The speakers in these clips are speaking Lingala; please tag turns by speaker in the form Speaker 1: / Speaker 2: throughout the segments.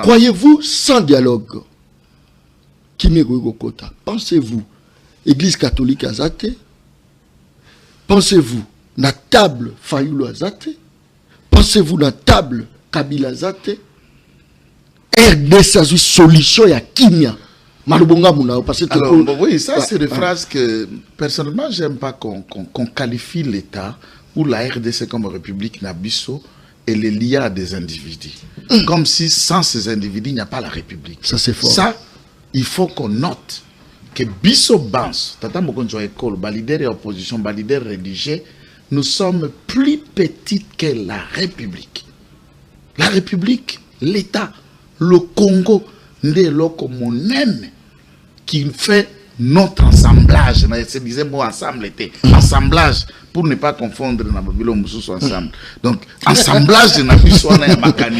Speaker 1: Croyez-vous sans dialogue? Pensez-vous Église catholique azate? Pensez-vous na table Fayulu azate? Pensez-vous na table Kabila azate? RDC solution ya kimia.
Speaker 2: Alors, oui, ça c'est des phrases que personnellement j'aime pas qu'on qualifie l'État ou la RDC comme République Nabiso et les liés à des individus. Comme si sans ces individus il n'y a pas la République.
Speaker 1: Ça c'est fort.
Speaker 2: Ça, il faut qu'on note que Bisso Bans, Tata Mokonjo École, leader et opposition, leader religieux, nous sommes plus petites que la République. La République, l'État, le Congo, qui fait notre assemblage. Je disais moi ensemble était assemblage pour ne pas confondre ensemble. Donc assemblage de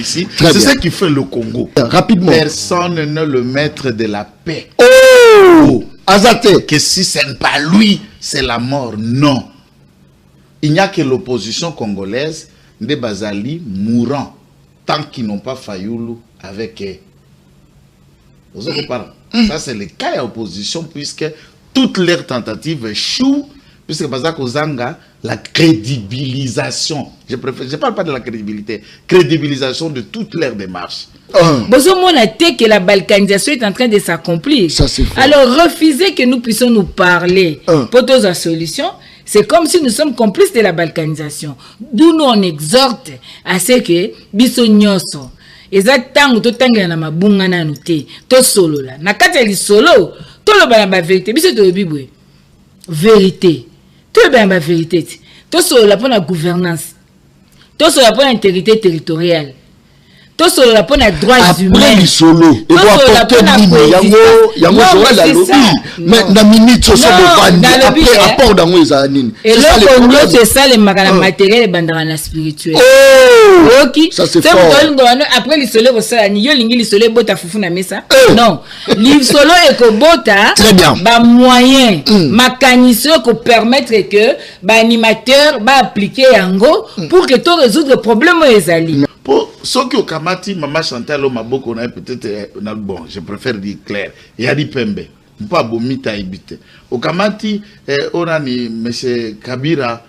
Speaker 2: c'est ce qui fait le Congo.
Speaker 1: Rapidement.
Speaker 2: Personne n'est le maître de la paix.
Speaker 1: Oh, Azate.
Speaker 2: Que si ce n'est pas lui, c'est la mort. Non. Il n'y a que l'opposition congolaise des Bazali mourant tant qu'ils n'ont pas Fayulu avec eux. Vous avez parlé. Ça, c'est le cas de l'opposition, puisque toutes leurs tentatives échouent, puisque Bazak Ozanga, la crédibilisation, je ne parle pas de la crédibilité, crédibilisation de toutes leurs démarches.
Speaker 3: Besoin de que la balkanisation est en train de s'accomplir. Alors, refuser que nous puissions nous parler pour d'autres solutions, c'est comme si nous sommes complices de la balkanisation. D'où nous on exhorte à ce que Bissonyoso, exactement to tanga na mabunga na nuté to solo la na kati ya solo to lo ba na vérité biso to bibwe vérité to ba na vérité to solo la pour la gouvernance to solo la pour l'intégrité territoriale to solo la pour les droits humains
Speaker 1: après solo et doit porter yango solo la lobby mais na minute so bandi après rapport dans les années
Speaker 3: et le Congo c'est ça les matériel et bandana spirituel. Ok,
Speaker 1: ça c'est fort.
Speaker 3: Après l'isolé au sol, ni yo lingi l'isolé bota fufu na mesa. Non, l'isolé est que bota.
Speaker 1: Très bien.
Speaker 3: Ba moyen, mécanisme ko permettre que ba animateur ba appliquer yango pour que to résoudre le problème ezali.
Speaker 2: Pour ceux qui ont kamati maman Chantal au maboko na peut-être bon, je préfère dire clair. Il y a dit pembe. Pas bomita ibite. Au kamati on a ni monsieur Kabira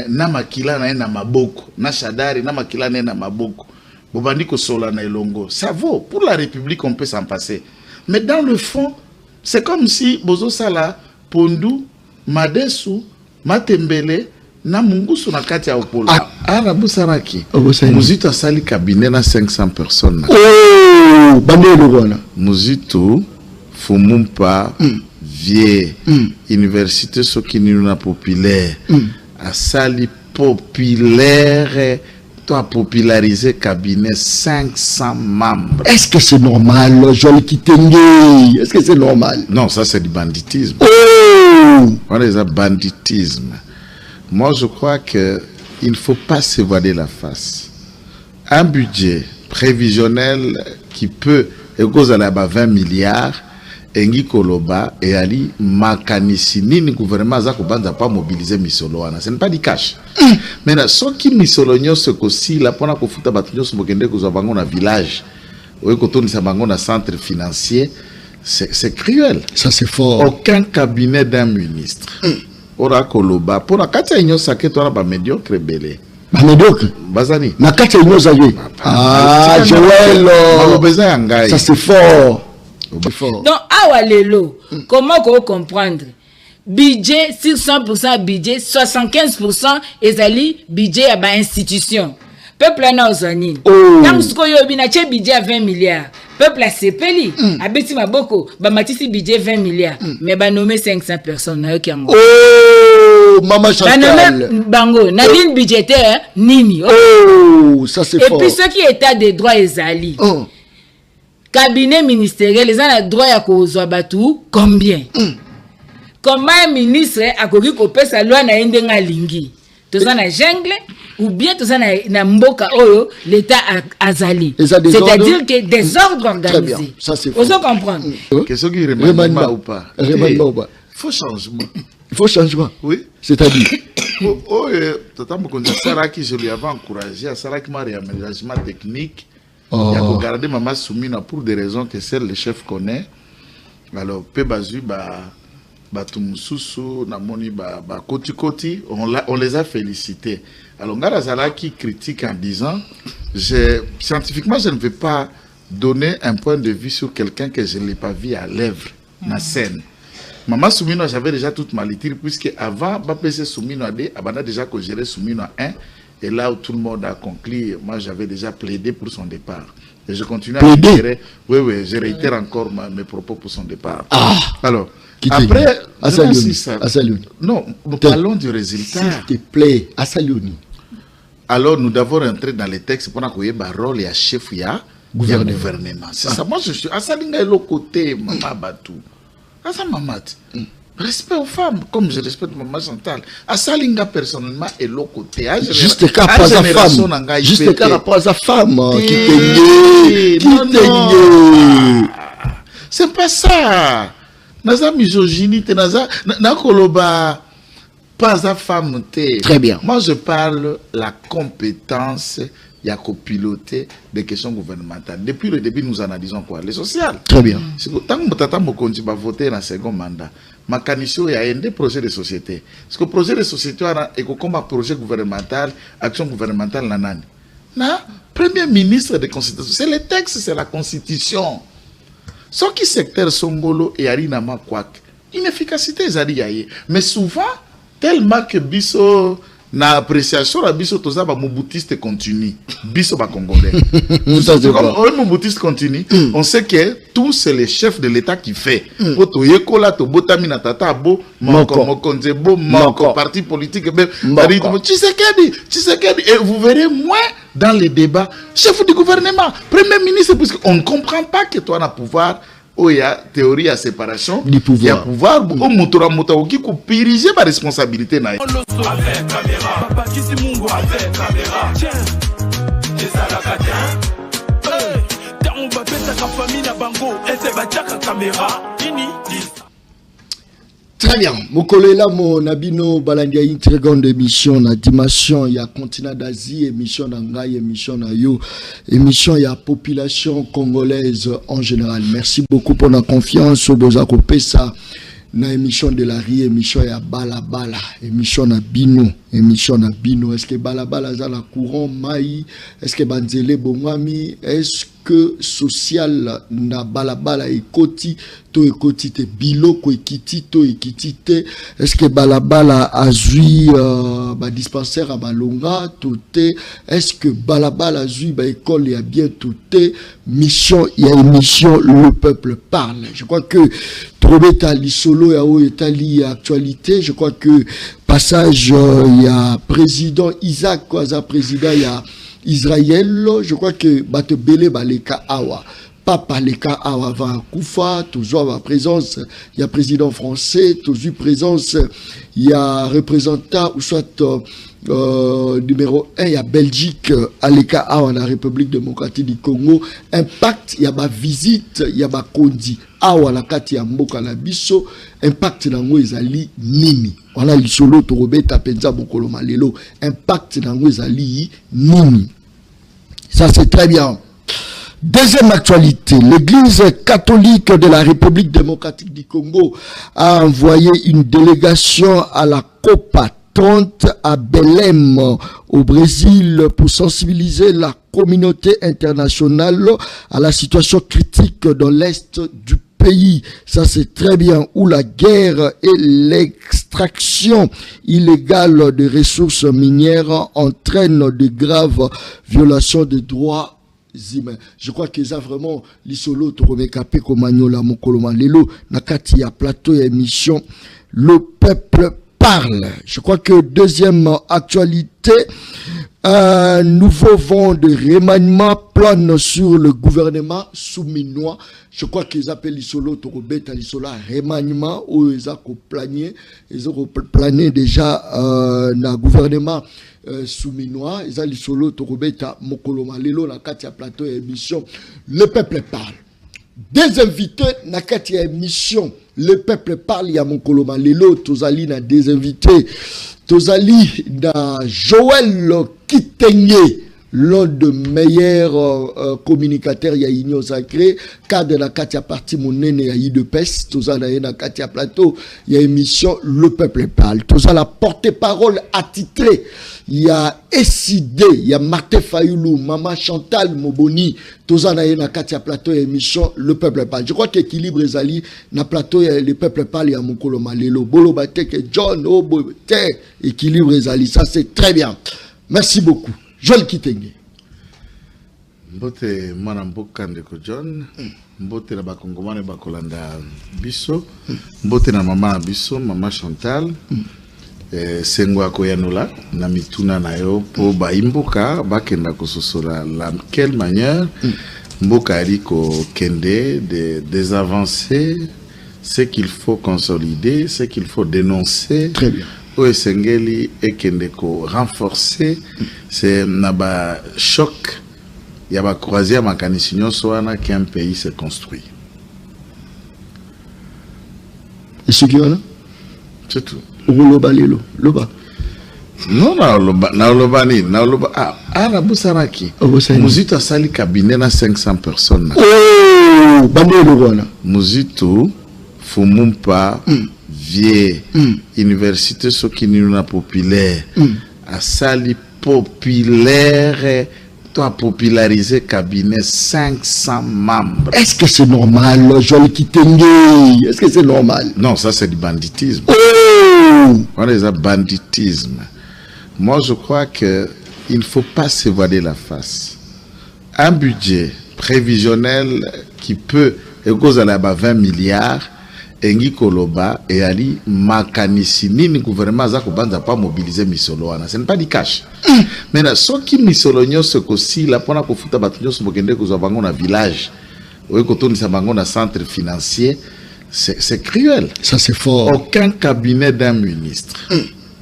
Speaker 2: na makila na maboko na shadari na makila na maboko bobandi ko sola na elongo ça vaut pour la République, on peut s'en passer, mais dans le fond c'est comme si bozo sala pondu madesu matembele na mungusu na kati ya opolo arabu saraki muzito sali cabinet na 500 personnes
Speaker 1: oh bandelo wana
Speaker 2: muzito fumumpa vie université sokini na populaire à sali populaire, tu as popularisé cabinet 500 membres.
Speaker 1: Est-ce que c'est normal, Joël Kitenge? Est-ce que c'est normal?
Speaker 2: Non, ça c'est du banditisme.
Speaker 1: Oh!
Speaker 2: Voilà, c'est banditisme. Moi, je crois qu'il ne faut pas se voiler la face. Un budget prévisionnel qui peut, et cause à la 20 milliards, Engi Koloba et Ali Makanisi ni gouvernement za kubanza pas mobiliser misolo wana ce n'est pas du cash mais na soki misolo nyose ko si la pona ko futa batu nyose bokende ko za bango na village ou ko toni sa bango na centre financier c'est cruel,
Speaker 1: ça c'est fort.
Speaker 2: Aucun cabinet d'un ministre ora Koloba pour la kati nyose ke to na ba médiocre belé
Speaker 1: ba médiocre
Speaker 2: bazani
Speaker 1: na kati nyose aye Joël ça c'est fort.
Speaker 3: Donc, awalelo, comment qu'on comprendre? Budget sur 100% budget, 75% ezali budget à ba institution. Peuple na ozanine. Tant ce qu'on yobi na che budget à 20 milliards. Peuple a sepeli, abeti maboko, ba matisi budget 20 milliards. Mais ba nommé 500 personnes na yokiango.
Speaker 1: Oh, maman Chantal.
Speaker 3: Ba nommé bango, na ligne budgétaire nini.
Speaker 1: Oh, ça c'est fort.
Speaker 3: Et puis ce qui est état des droits ezali. Cabinet ministériel, les gens ont le droit à causer batou combien? Comment un ministre a couru copier sa loi na indenga lingi? Tout ça na jungle ou bien tout ça na mboka oyo l'État azali. C'est-à-dire que des ordres organisés.
Speaker 1: Ça c'est
Speaker 3: fort. Vous comprendre?
Speaker 2: Qu'est-ce qui remet ou pas? Faut changement.
Speaker 1: Il faut changement.
Speaker 2: Oui.
Speaker 1: C'est-à-dire.
Speaker 2: Oh, Tata Mokonzi Saraki, je lui avais encouragé à Saraki m'a réaménagement technique. Il y a regardé Maman Soumina pour des raisons que seul le chef connaît. Alors, peu bazu, Batumususu, Namoni, Koti, on les a félicités. Alors, Ngarazala qui critique en disant, scientifiquement, je ne vais pas donner un point de vue sur quelqu'un que je ne l'ai pas vu à l'œuvre, na scène. Maman Soumino, j'avais déjà toute ma liture, puisque avant, BPC Soumino a dit, on a déjà géré Soumino 1, et là où tout le monde a conclu, moi j'avais déjà plaidé pour son départ. Et je continue à réitérer, oui, je réitère encore mes propos pour son départ. Alors, après, non, nous parlons du résultat.
Speaker 1: S'il te plaît, Assaliouni.
Speaker 2: Alors, nous devons rentrer dans les textes pour qu'on ait un rôle et un chef, il y a gouvernement. C'est ça, moi je suis. Assalinga est l'autre côté, Maman Batou. Asa Mamat. Respect aux femmes, comme je respecte Maman Chantal. Assalinga personnellement est l'autre côté.
Speaker 1: Juste car pas sa femme. Juste car pas sa femme. Qui t'aigne.
Speaker 2: C'est pas ça. Naza misogynie, naza koloba. Pas à femme.
Speaker 1: Très bien.
Speaker 2: Moi, je parle la compétence, il y a qu'au piloter des questions gouvernementales. Depuis le début, nous analysons quoi? Les sociales.
Speaker 1: Très bien.
Speaker 2: Tant que Tata Mokonji va voter dans le second mandat, ma canissio, il y a un des projets de société. Parce que le projet de société est comme un projet gouvernemental, action gouvernementale, nanani. Na, premier ministre de constitution, c'est les textes, c'est la constitution. Ce qui secteur Songolo et Arina Makwak, inefficacité, mais souvent, tellement que biso na appréciation la biso toza ba moboutiste continue biso ba congolais comme on moboutiste continue on sait que tous c'est les chefs de l'état qui fait poto yekola to botami na tata bo moko nzebo moko parti politique Tshisekedi et vous verrez moins dans les débats chef du gouvernement premier ministre puisque on ne comprend pas que toi na pouvoir. Il y a théorie à séparation
Speaker 1: du pouvoir.
Speaker 2: Il y a pouvoir au motora qui peut diriger ma responsabilité. Avec caméra, papa qui c'est Mungo avec caméra. Tiens, les Alacadiens. Dans mon babé, ta famille na bango, et c'est bataka caméra.
Speaker 1: Très bien. Mokolela mon abino balandia une très grande émission na dimension il y a continent d'Asie émission d'Angaï émission na yo émission il y a population congolaise en général. Merci beaucoup pour la confiance au Bozako Pesa na émission de la rie émission ya balabala émission na bino est-ce que balabala za la courant mai est-ce que banzele bongwami est-ce que social na balabala ekoti to ekoti te biloko ekiti to ekiti te est-ce que balabala azui ba dispensaire à balonga tout te est-ce que balabala azui ba école ya bien tout te mission il y a émission le peuple parle. Je crois que Trobeta lisolo ya o etali actualité. Je crois que passage il y a président Isaac Kwaza président il y a Israël, je crois que Batebele Baleka Awa, Papa Leka Awa va Koufa, toujours la présence, il y a président français, toujours présence, il y a représentant, ou soit numéro 1, il y a Belgique, Aleka Awa, la République démocratique du Congo, impact, il y a ma visite, il y a ma Kondi, Awa la kati ya mboka na biso, impact nango ezali nini. Voilà l'isolo torobeta penza bokolo malelo, impact nango ezali nini. Ça c'est très bien. Deuxième actualité, l'Église catholique de la République démocratique du Congo a envoyé une délégation à la COPA 30 à Belém au Brésil pour sensibiliser la communauté internationale à la situation critique dans l'Est du pays. Ça c'est très bien, où la guerre et l'extraction illégale de ressources minières entraînent de graves violations de droits humains. Je crois que ça vraiment l'isolo toromekapé komagnola mokoloma lelo nakati ya plateau et émission le peuple parle. Je crois que deuxième actualité, un nouveau vent de remaniement plane sur le gouvernement souminois. Je crois qu'ils appellent l'isolo torobeta l'isola remaniement où ils ont plané, déjà dans le gouvernement souminois. Ils ont l'isolo torobeta mokoloma lelo na katia plateau et émission le peuple parle. Des invités na katia émission le peuple parle ya mokoloma lelo tozali na des invités tozali na Joël Kitenye l'un des meilleurs communicateurs ya Union Sacrée, cadre de la Katia Parti Monene ya IDPS, tout ça na Katia Plateau, il y a émission Le Peuple Parle, tout ça la porte-parole attitrée, il y a SID, il y a Martin Fayoulou, Maman Chantal Moboni, tout ça na Katia Plateau, émission Le Peuple Parle. Je crois qu'équilibre ezali na plateau Le Peuple Parle ya Mokolo Malelo, Bolo Bateke John Obo équilibre ezali, ça c'est très bien. Merci beaucoup. Joel Kitenge.
Speaker 2: Mbote mwana mboka ndeko John, mbote na bakongomane bakolanda biso, mbote na mama biso, mama Chantal, sengo akoyanula na mituna na yo po baimboka bakenda kososola la quelle manière mboka aliko kende des avancées, ce qu'il faut consolider, ce qu'il faut dénoncer.
Speaker 1: Très bien.
Speaker 2: Oesengeli et Kendeko renforcer, c'est naba choc, il y a croisière mécanicien soana qu'un pays se construit.
Speaker 1: Et ce qu'il y a là?
Speaker 2: C'est tout.
Speaker 1: Loba lelo, loba.
Speaker 2: Non, na loba ni, na loba na busaraki. Muzito a sali cabinet na 500 personnes.
Speaker 1: Oh, bandelo wana.
Speaker 2: Muzito fumumpa vieux université Sokinina populaire a sali populaire to a popularisé cabinet 500 membres.
Speaker 1: Est-ce que c'est normal, Joel Kitenge? Est-ce que c'est normal?
Speaker 2: Non, ça c'est du banditisme.
Speaker 1: Oh!
Speaker 2: On est à banditisme. Moi je crois que il ne faut pas se voiler la face. Un budget prévisionnel qui peut écouler à 20 milliards Engi Koloba et Ali Makanisi ni gouvernement za kobanza pas mobiliser misolo wana, ce n'est pas du cash. Mais na soki misolo nyonso kosi la pona kofuta batu nyonso bokende kozwa bango na village. Oye kotonisa bango na centre financier, c'est cruel.
Speaker 1: Ça c'est fort.
Speaker 2: Aucun cabinet d'un ministre.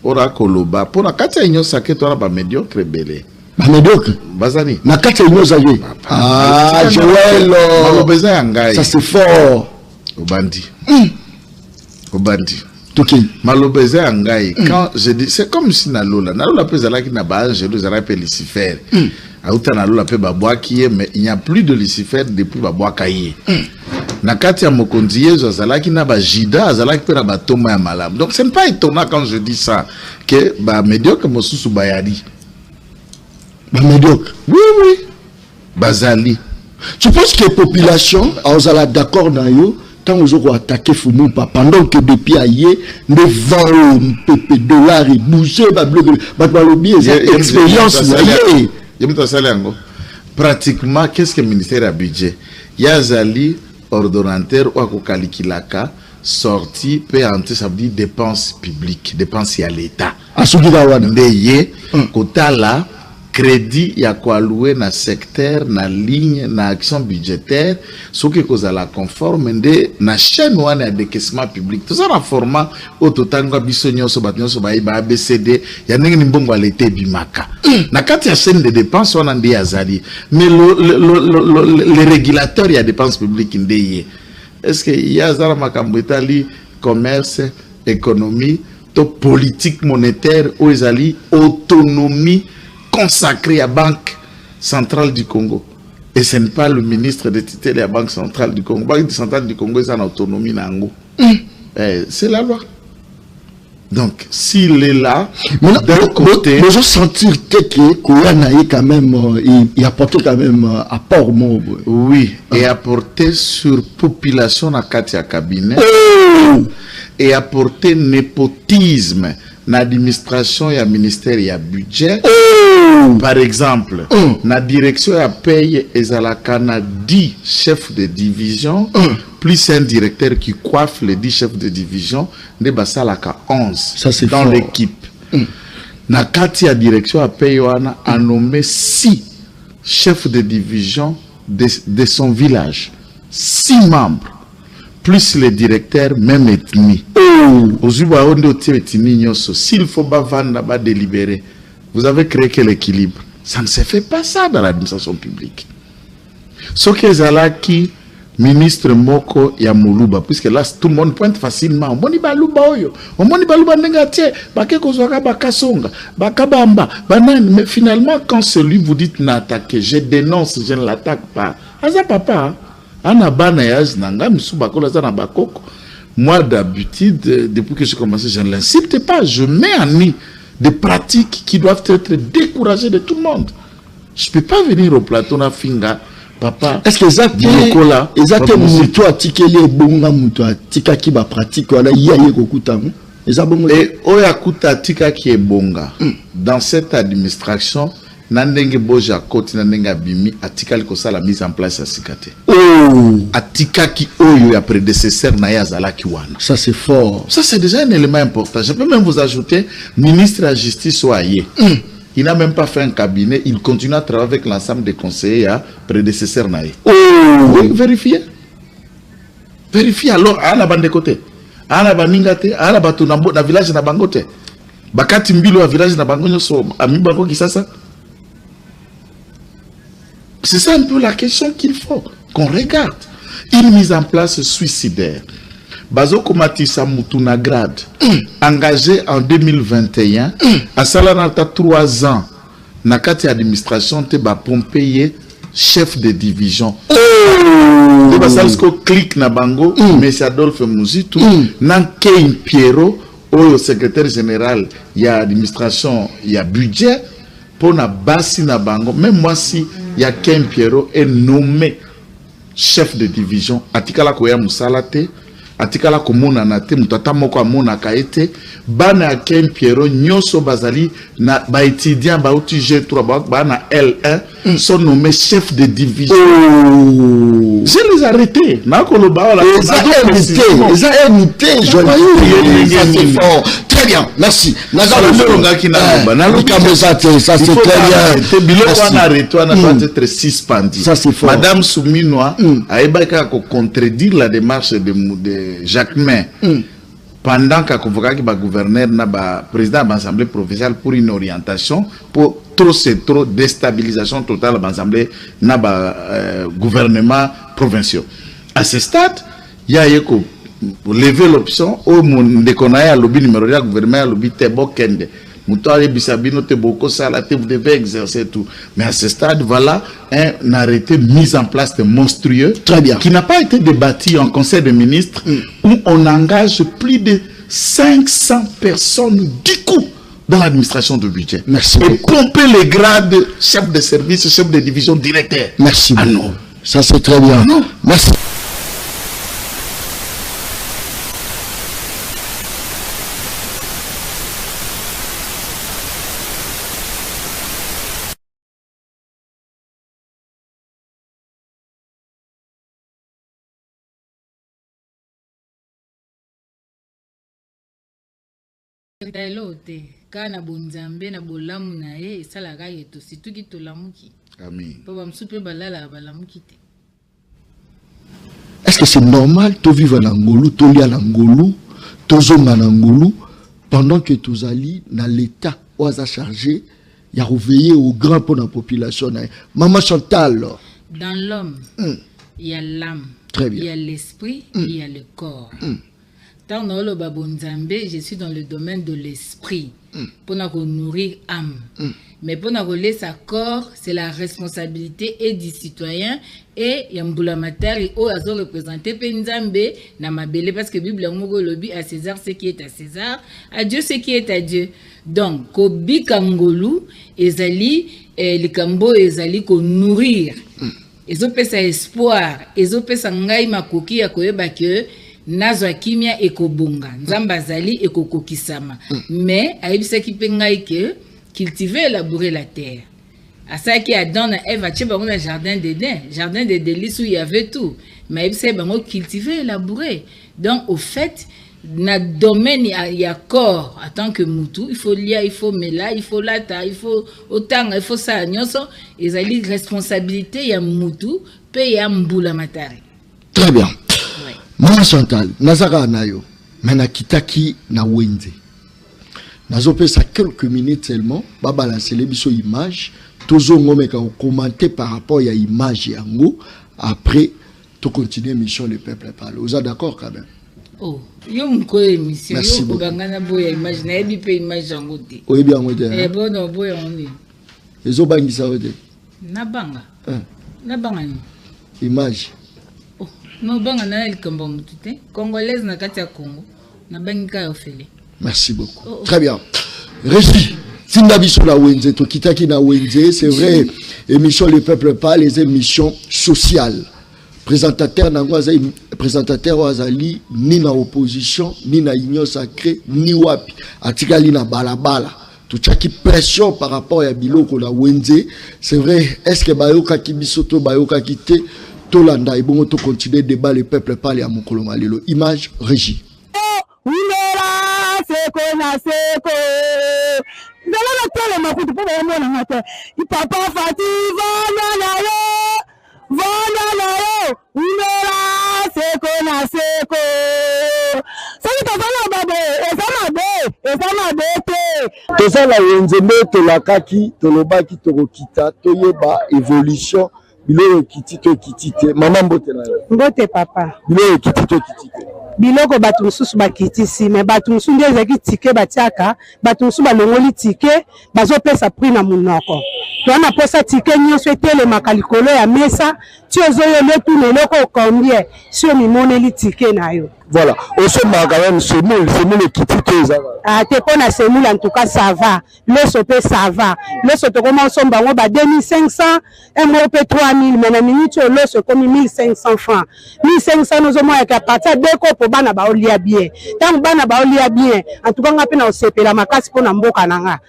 Speaker 2: Ora Koloba pona kati nyonso saketo na ba médiocre belé.
Speaker 1: Ba médiocre
Speaker 2: Bazani.
Speaker 1: Na kati nyonso saketo. Ah, Joël.
Speaker 2: Malobeza yangai.
Speaker 1: Ça c'est fort.
Speaker 2: Obandi. Obandi.
Speaker 1: Okay.
Speaker 2: Malobeza yangai. Quand je dis, c'est comme si Nalola peut zalaki na ba angelo zalaki Lucifer. Auta Nalola peut babwaki, mais il n'y a plus de Lucifer depuis babwakaye. Na kati ya mokonzi yezo zalaki na ba jida zalaki pe na ba toma ya malam. Donc ce n'est pas étonnant quand je dis ça que ba médiocre mosusu bayali.
Speaker 1: Ba médiocre.
Speaker 2: Oui oui. Bazali.
Speaker 1: Tu penses que la population a d'accord dans yo quand vous aurez attaqué Fumumpa pendant que depuis ailleurs les 20 dollars et bouger expérience
Speaker 2: pratiquement qu'est-ce que le ministère a budget yazali ordonnateur ou akokalikilaka sortie peut entrer ça veut dire dépenses publiques dépenses à l'état ndeye kotala crédit ya kwa louer na secteur na ligne na action budgétaire ce qui cause la conforme de na chaîne wana ya décaissement public tout ça na format ototanga bisonyo so batnyo so ba ABCD ya ndenge mbongo à l'été bimaka na kati ya chaîne de dépenses wana ndi azali mais le régulateur ya dépenses publiques ndeye est-ce que ya zara makambo etali commerce économie to politique monétaire ou ezali autonomie consacré à la Banque centrale du Congo. Et ce n'est pas le ministre de tutelle de la Banque centrale du Congo. La Banque centrale du Congo est en autonomie. C'est la loi. Donc, s'il est là, d'un côté...
Speaker 1: Mais je sentir que Koyana est quand même... Il apporte quand même apport.
Speaker 2: Oui, et apporter sur population à Katia cabinet. Et apporter népotisme l'administration et le ministère et le budget. Par exemple, la direction et la paye et la 10 chefs de division, plus un directeur qui coiffe les 10 chefs de division, de Basalaka 11
Speaker 1: ça,
Speaker 2: dans l'équipe. Na Katia direction a paye a nommé 6 chefs de division de son village. 6 membres. Plus les directeurs, même ethnie. S'il faut pas délibérer, vous avez créé quel équilibre? Ça ne se fait pas ça dans l'administration publique. Ce que Zalaki, ministre moko ya Moluba, puisque là tout le monde pointe facilement. On moni baluba oyo, on moni baluba nengatie, bake kozwaka bakasonga, bakabamba, banane. Mais finalement, quand celui vous dites n'attaquez, je dénonce, je ne l'attaque pas. Aza papa, anabana yaz nanga misubakola za na bakoko. Moi d'habitude, depuis que j'ai commencé, je ne l'insulte pas. Je mets en nid des pratiques qui doivent être découragées de tout le monde. Je ne peux pas venir au plateau na finga. Papa,
Speaker 1: est-ce que ça que muto atikeli bonga muto atika ki ba pratique wala yaye kokutamu
Speaker 2: et oya kuta tika ki bonga dans cette administration nandenge boja koti nandenge bimi atika liko sala mise en place à sikate atika ki oyo ya prédécesseur na yazala ki wana.
Speaker 1: Ça c'est fort,
Speaker 2: ça c'est déjà un élément important. Je peux même vous ajouter ministre de la justice oye. Il n'a même pas fait un cabinet, il continue à travailler avec l'ensemble des conseillers à prédécesseur naïe. Oui, vérifiez. Vérifiez alors, à la bande de côté. À la baningate, à la bateau na village na bangote. Bakati mbilo à village na bangonyo so ami bango qui ça. C'est ça un peu la question qu'il faut qu'on regarde. Une mise en place suicidaire. Bazo Komatisa Moutunagrad, engagé en 2021, à Salanata 3 ans, Nakati administration te ba Pompeye, chef de division. Te basalsko clique na bango, Messi Adolphe Mouzitou, Nankein Piero, au secrétaire général, il y a administration, il y a budget, pour na basi na bango, même moi si, il y a Ken Piero est nommé chef de division, Atikala Koya Moussalate, atikala komona na te mutata moko amona kaete bana Ken Piero nyoso bazali na ba étudiant ba uti G3 bana L1 sont nommés chefs de division. Je les arrêté na koloba la
Speaker 1: ils ont invité joli fort. Très bien, merci.
Speaker 2: Ça
Speaker 1: c'est très bien.
Speaker 2: Biloko na arrêté na doit être suspendu. Madame Souminoa a ebaka ko contredire la démarche de Jacquemin pendant qu'a convoqué le gouverneur le président de l'Assemblée provinciale pour une orientation pour trop déstabilisation totale de l'Assemblée gouvernement provincial. À ce stade, il y a lever l'option au monde qu'on a à lobby numéro 1 gouvernement à lobby Tebo Kende. Vous devez exercer tout. Mais à ce stade, voilà un arrêté mis en place de monstrueux.
Speaker 1: Très bien.
Speaker 2: Qui n'a pas été débattu en conseil de ministres où on engage plus de 500 personnes du coup dans l'administration du budget.
Speaker 1: Merci.
Speaker 2: Et pomper les grades chef de service, chef de division, directeur.
Speaker 1: Merci.
Speaker 2: Ah non.
Speaker 1: Ça c'est très bien.
Speaker 2: Non.
Speaker 1: Merci.
Speaker 3: Kana bonzambe na bolamu na ye esala ka yeto situki tolamuki.
Speaker 2: Amen.
Speaker 3: Papa msupe balala balamuki te.
Speaker 1: Est-ce que c'est normal de vivre en Angolou, de lire en Angolou, de zonga en Angolou, pendant que tous allez dans l'état où ça chargé, il y a réveillé au grand pour la population. Maman Chantal.
Speaker 3: Dans l'homme, il y a l'âme, il y a l'esprit, il y a le corps. Dans le Babonzambe, je suis dans le domaine de l'esprit pour nourrir l'âme. Mais pour laisser sa corps, c'est la responsabilité et du citoyen et Yamboula Matari ou à représenter Penzambe na mabele parce que Bible lobby à César ce qui est à César, à Dieu ce qui est à Dieu. Donc Kobi Kangolu ezali le Kambo ezali ko nourrir. Ezopesa espoir, ezopesa ngai makoki ya koyeba que nazwa kimia ekobonga nzamba zali ekokokisama mais aibisaki pe ngai que cultiver et labourer la terre à ça qui Adam et Ève a dans le jardin d'Éden, jardin des délices où il y avait tout mais aibisaki bango cultiver et labourer. Donc au fait na domaine il y a corps en tant que mutu il faut lire, il faut mela, il faut lata, il faut autant, il faut ça nyonso ezali responsabilité ya mutu pe ya mbula matari.
Speaker 1: Très bien. Maman Chantal, Nazara Nayo, Mena Kitaki na Wenze. Nazope ça quelques minutes seulement, ba balancer les biso image, tozo ngomeka commenter par rapport à image yango, après tu continues mission le peuple parle. Vous êtes d'accord quand même?
Speaker 3: Oh, yo mko émission.
Speaker 1: Merci
Speaker 3: yo
Speaker 1: beaucoup.
Speaker 3: Bangana boya image na ebi pe image yango te.
Speaker 1: Oui bien on dit.
Speaker 3: Eh bon no boya on est.
Speaker 1: Les autres bangi ça veut
Speaker 3: Na banga. Na banga ni.
Speaker 1: Image.
Speaker 3: Oh, no banga na likambo mutu te. Congolaise na kati ya Congo. Na bangi ka ofele.
Speaker 1: Merci beaucoup. Très bien. Régie. Tindabiso la Wenze, to kitaki na Wenze, c'est vrai, émission Le Peuple Parle, les émissions sociales. Présentateur Wazali, ni na opposition, ni na union sacrée, ni wapi. Atikali na balabala. Tout ça qui pression par rapport à Biloko la Wenze, c'est vrai, est-ce que Bayoka ki bisoto, Bayoka ki te, Tolanda, et bon, to continuer débat Le Peuple Parle à Mokolo Malelo. Image, régie.
Speaker 4: Papa Fati, seko. Toza la wenzembe tolakaki, tolobaki tokokita, toyeba évolution, biloko kiti to kitite. Maman mbote na yo.
Speaker 5: Mbote papa.
Speaker 4: Biloko kiti to kitite.
Speaker 5: Biloko batu mususu bakitisi me batu mususu nde ezaki tike batiaka batu mususu balongoli tike bazopesa prix na munoko twana posa tike nyonso etelemaka likolo ya mesa ti ozoyele tuna eloko combien si omimoneli tike na yo.
Speaker 4: Voilà, on se marque quand même semoule qui tite ça.
Speaker 5: Ah te pona semoule en tout cas ça va. Le sope ça va. Le sope commence on ba 2500 un mois pe 3000 mais na minute le sope comme 1500 francs. 1500 nous au moins à partir de ko bana ba olia bien. Tant bana ba olia bien en tout cas on appelle on sepela makasi pona mboka nanga.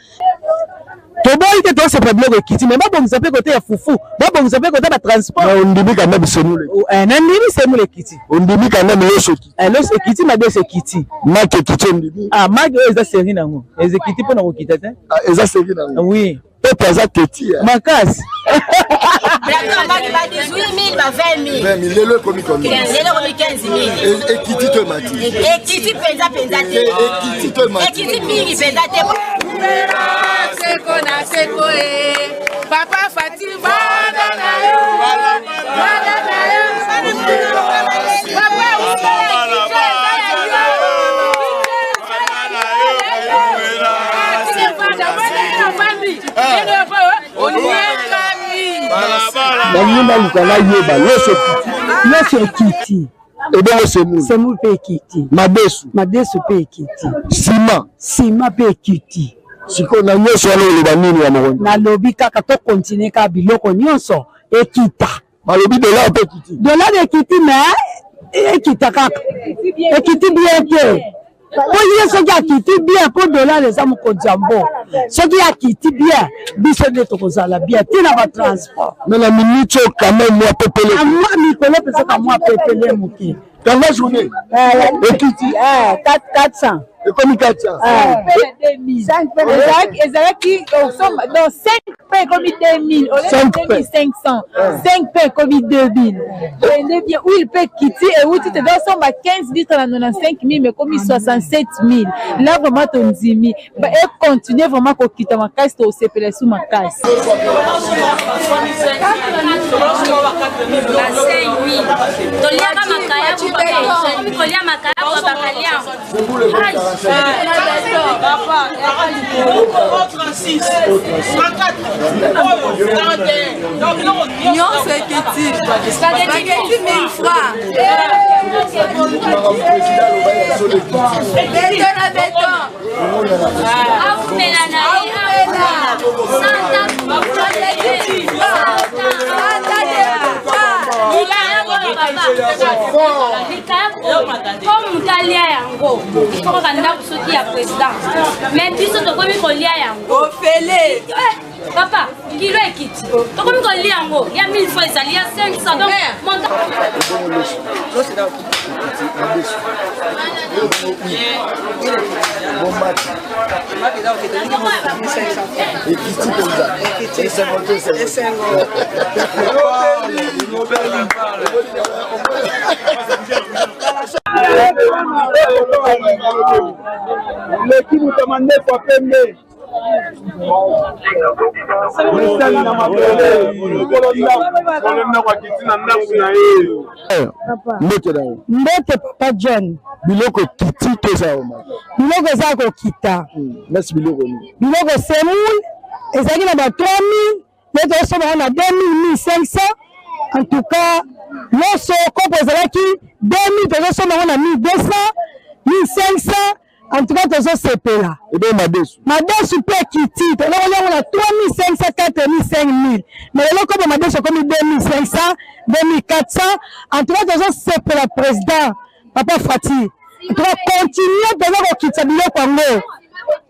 Speaker 5: Toboyi te to se problème kiti mais ba bon zape côté ya fufu ba bon zape côté ba transport
Speaker 4: on dit quand même semoule
Speaker 5: na ndimi semoule kiti
Speaker 4: on dit quand même le soki
Speaker 5: lo kiti ma de se kiti
Speaker 4: ma ke kiti on dit
Speaker 5: ah ma ge eza série nango eza kiti pona ko kita te
Speaker 4: eza série nango
Speaker 5: oui
Speaker 4: peut eza kiti
Speaker 5: makasi
Speaker 6: D'accord, ma 18 000, ma 20 000.
Speaker 1: 20 000, le commis comme
Speaker 6: 15 000.
Speaker 1: Et qui dit te mati?
Speaker 6: Et qui dit penza te?
Speaker 1: Et qui dit te mati?
Speaker 6: Et qui dit pili penza te?
Speaker 3: Seko Papa Fati
Speaker 5: le kiti
Speaker 4: et donc
Speaker 5: semoule pe kiti madesu pe kiti sima pe kiti
Speaker 4: siko na nyonso alo le banini ya mokondi
Speaker 5: na lobi kaka to continuer ka biloko nyonso ekita
Speaker 4: malobi dollar pe kiti
Speaker 5: dollar de kiti mais ekita kaka ekiti bien te oye soki akiti bien po dollar eza mokonzi ya mbo soki akiti bien biso nde tokozala bien tina batransport
Speaker 4: mais na minute quand même moi pepele
Speaker 5: amwa mikolo pesaka mwa pepele moke
Speaker 4: dans la journée ekiti
Speaker 5: 400
Speaker 4: et comme 400
Speaker 7: 5 ezalaki dans 5 pains comme 2000 au lieu de 2500 5 pains comme 2000 et bien où il peut quitter et où tu te dois somba 15 litres à 95 000 mais comme 67 000 là vraiment ton zimi et continuer vraiment qu'on quitte ma caisse au CPL sous ma caisse
Speaker 6: 5 000 toliaka makaya pour kolia makaya pour bakalia
Speaker 7: c'est petit 1000 francs
Speaker 6: comme Galia yango il faut rendre soki ya président mais biso to komi kolia yango
Speaker 7: ofele
Speaker 6: papa kilo ekiti to komi kolia yango ya 1000 fois ezali ya 500 donc monta
Speaker 4: le qui nous demandait pour payer
Speaker 5: Mbote Papa John.
Speaker 4: Biloko kiti toza oma.
Speaker 5: Biloko za ko kita.
Speaker 4: Merci biloko ni.
Speaker 5: Biloko semoule ezaki na ba 3000, leto so ba na 2500. En tout cas, lorsque on ezalaki 2000, tozo so na 1200, 1500. En tout cas, tozo sepela.
Speaker 4: Et bien madesu.
Speaker 5: Madesu pe kiti, tozo na 3500, 4000, 5000. Mais le comme madesu comme 2500, 2400. En tout cas, tozo sepela président Papa Fati. En tout cas, continuer de kita biloko ngo.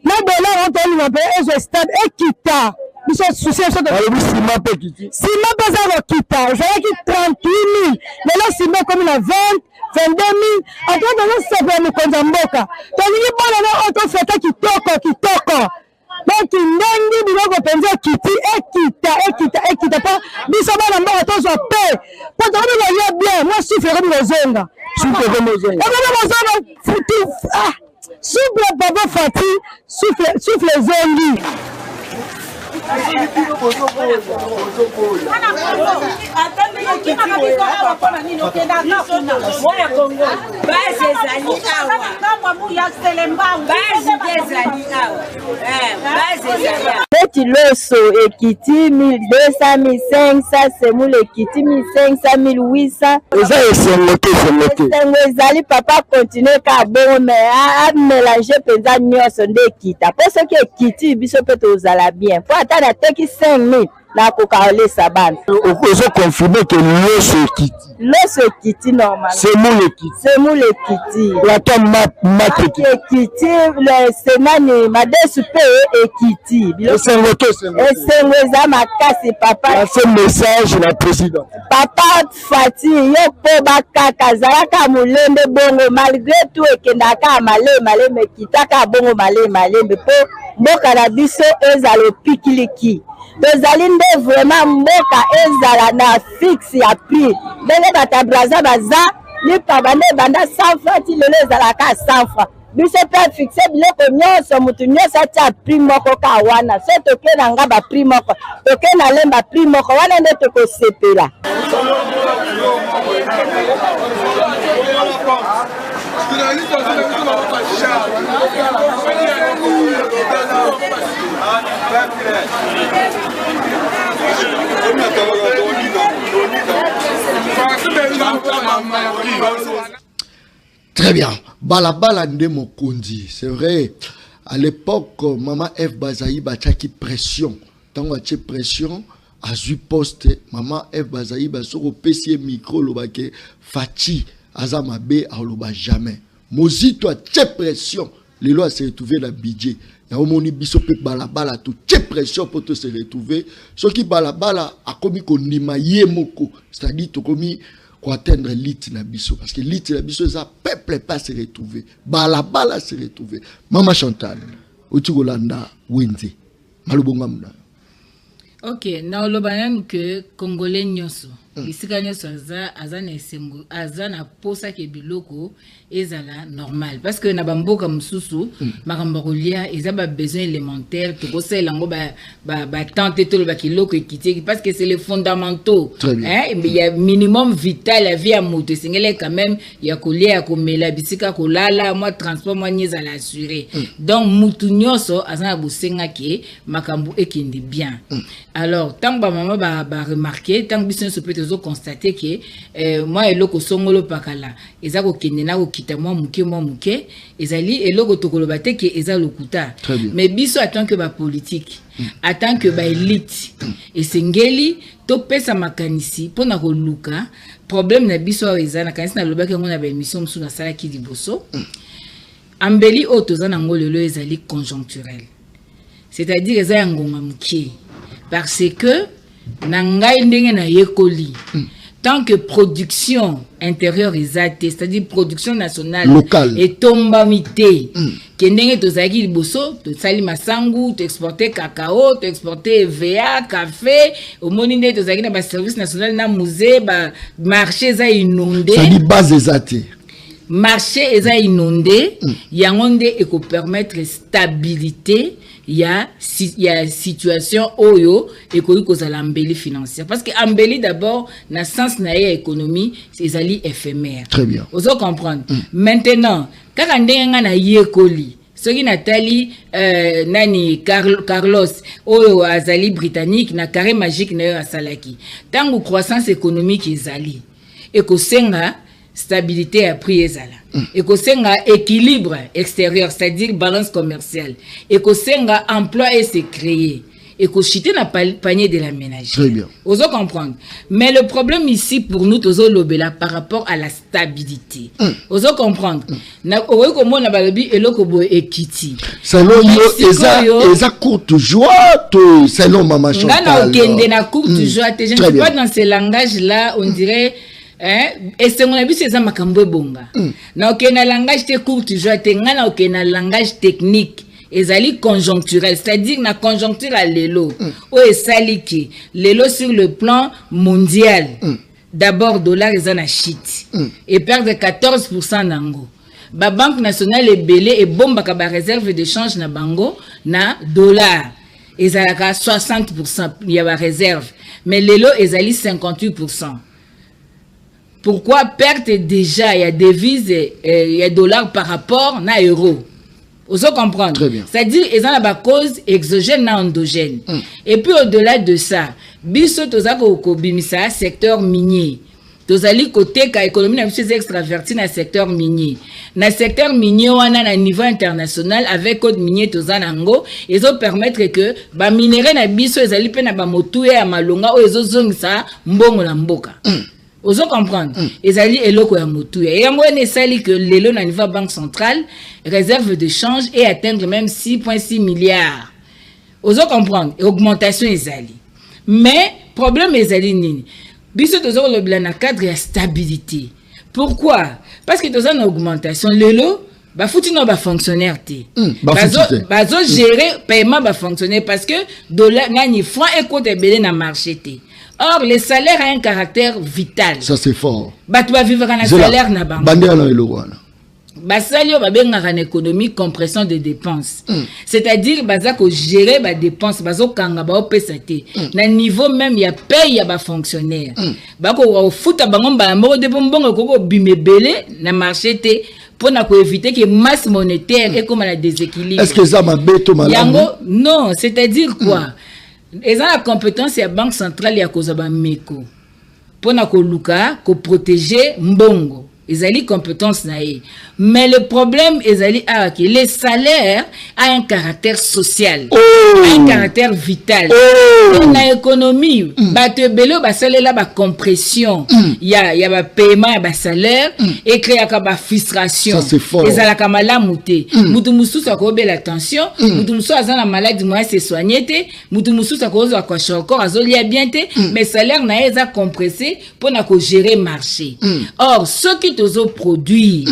Speaker 5: Na dollar on toni na pe ezo stade ekita. Biso souci so de
Speaker 4: Sima pe kiti.
Speaker 5: Sima pe za kita, ezalaki 38000. Lelo sima comme na 20 22 000. En tout cas, nous sommes nous konzamboka. Tolingi bona na auto feta kitoko. Donc ndangi biloko penza kiti ekita pa biso bana mboka tozo pe. Po to ba bien, moi souffle comme lozonga.
Speaker 4: Souffle comme lozonga.
Speaker 5: Souffle Papa Fati, souffle zongi.
Speaker 7: Petit loso ekiti 1200 1500 semoule ekiti 1500 1800
Speaker 4: eza esengote
Speaker 7: ezali papa continue ka bon mais a mélanger penza nyonso nde ekita po soki ekiti biso pe tozala bien po ata na teki 5000 na kokaole sabana
Speaker 4: ozo confirmer que
Speaker 7: loso ekiti normal semoule ekiti
Speaker 4: plateau maketi
Speaker 7: ekiti le semani madesu pe ekiti esengo eza makasi papa
Speaker 4: ce message na président
Speaker 7: Papa Fati yo po bakaka zalaka mulembe bongo malgré tout ekendaka malembe kitaka bongo malembe po mboka na biso ezala pikiliki tozali nde vraiment mboka ezala na fixe ya prix ndenge bata braza baza lipa bande banda 100 francs ti lelo ezalaka 100 francs biso pe fixe biloko nyonso mutu nyonso atia prix moko ka wana so toke na nga ba prix moko toke na lemba prix moko wana nde tokosepela.
Speaker 1: Très bien. Balabala nde mokonzi. C'est vrai. À l'époque, maman F Bazaï bataki pression. Tant que pression, à du poste, maman F Bazaï basoko pesier micro lobake Fati azamabe a loba jamais. Mozito a pression. Les lois se retrouver dans le budget. Il y a un moni biso pe balabala tout pression pour te se retrouver. Ce qui balabala a commis qu'on nimaye moko. C'est-à-dire to commis pour atteindre l'élite na biso parce que l'élite na biso ça peuple pas se retrouver balabala se retrouver Maman Chantal Otigolanda Wenze malubonga mna.
Speaker 3: Ok, na lobanan que congolais nyonso isika nyonso azana esengo azana posa ke biloko ezala normal parce que na bamboka mususu makambo kolia ezaba besoin élémentaire to kosela ngo ba tenter to ba kiloko ekiti parce que c'est les fondamentaux il y a minimum vital la vie à moto singele quand même ya kolia ya komela bisika kolala moi transport moi nyeza la assurer donc mutu nyonso azana bosenga ke makambo ekindi bien. Alors tant ba maman ba remarquer tant biso se peut constater que moi eloko songolo pakala ezako kendena ko kita moi muke ezali eloko tokoloba te ke eza lokuta mais biso attend que ba politique attend que ba élite esengeli to pesa makanisi pona ko luka problème na biso eza na kanisi na lobaki ngo na ba émission musu na sala ki liboso ambeli otozana ngolelo ezali conjoncturel c'est-à-dire eza ngonga muke parce que nangai ndenge na yekoli tant que production intérieure exate c'est-à-dire production nationale
Speaker 1: locale
Speaker 3: et tombamité kendenge tozaki liboso to sali masangu to exporter cacao to exporter EVA café au moninde tozaki na ba service national na musée ba marché za inondé
Speaker 1: ça dit base exate
Speaker 3: marché eza inondé yango nde eko permettre stabilité y a situation oyo économique kozala embelli financière parce que embelli d'abord na sens na économie c'est ali éphémère.
Speaker 1: Très bien.
Speaker 3: Vous comprendre. Maintenant kaka ndenge nga na yekoli soki natali nani Carlos oyo azali britannique na carré magique na yo asalaki tango croissance économique ezali ekosenga stabilité à prix ezala ekosenga équilibre extérieur c'est-à-dire balance commerciale ekosenga emploi et se créer écochiter na panier de la ménage.
Speaker 1: Très bien.
Speaker 3: Vous comprendre. Mais le problème ici pour nous tozo lobela par rapport à la stabilité. Vous comprendre. Na oyo komo na balobi eloko bo ekiti.
Speaker 1: Selon yo eza courte joie to selon Maman Chantal.
Speaker 3: Ngana okende na courte joie, je ne suis pas dans ce langage là, on dirait et c'est mon avis c'est ça makambo bonga. Na okena langage te courte joie te ngana okena langage technique. Ezali conjoncturel, c'est-à-dire na conjoncture à l'élo. O esali ki l'élo sur le plan mondial. D'abord dollar ezana shit et perdre 14% nango. Ba banque nationale ebele et bomba ka ba réserve de change na bango na dollar. Ezalaka 60% il y a ba réserve, mais l'élo ezali 58%. Pourquoi perte déjà il y a devise il y a dollar par rapport na euro. Vous comprendre.
Speaker 1: Très bien.
Speaker 3: C'est-à-dire ils ont la cause exogène na endogène. Et puis au-delà de ça, biso tozako ko bimisa secteur minier. Tozali côté ka économie na biso extraverti na secteur minier. Na secteur minier wana na niveau international avec code minier tozanango, ils ont permettre que ba minerai na biso ezali pe na ba motuya ya malonga o ezozongisa mbongo na mboka. Vous comprendre. Ezali eloko ya motuya. Et yango ne sali que lelo na niveau banque centrale réserve de change et atteindre même 6,6 milliards. Vous comprendre. Et augmentation ezali. Mais problème ezali nini. Biso tozo le blanc na cadre ya stabilité. Pourquoi? Parce que tozo na augmentation lelo ba fouti no ba fonctionnaire té. Bazo gérer paiement ba fonctionnaire parce que dollar ngani franc et compte belé na marché té. Or, le salaire a un caractère vital.
Speaker 1: Ça, c'est fort.
Speaker 3: Tu vas vivre un salaire na banque. Basalio babengaka na économie compression des dépenses. C'est-à-dire bazako gérer ba dépenses, bazokanga ba opesa té. Na niveau même ya paye ya ba fonctionnaire. Bako futa bango ba moko de bongo koko bimebele na marché té pour éviter que masse monétaire et comme la déséquilibre.
Speaker 1: Est-ce que ça m'a béto
Speaker 3: Yango non, c'est-à-dire quoi? Ils ont la compétence ya banque centrale ya kozaba meko pona ko luka ko protéger mbongo ezali compétence na ye. Mais le problème ezali que les salaires a un caractère social, un caractère vital. Dans l'économie bato belo ba salaire ba compression ya ba paiement ya ba salaire et créer ka ba frustration. Ezala ka malamu te. Mutu mususu akobela attention, mutu mususu azana maladie moi se soigner te, mutu mususu akozo akosha encore azolia bien te, mais salaire na eza compressé pona ko gérer marché. Or ce qui tozo produit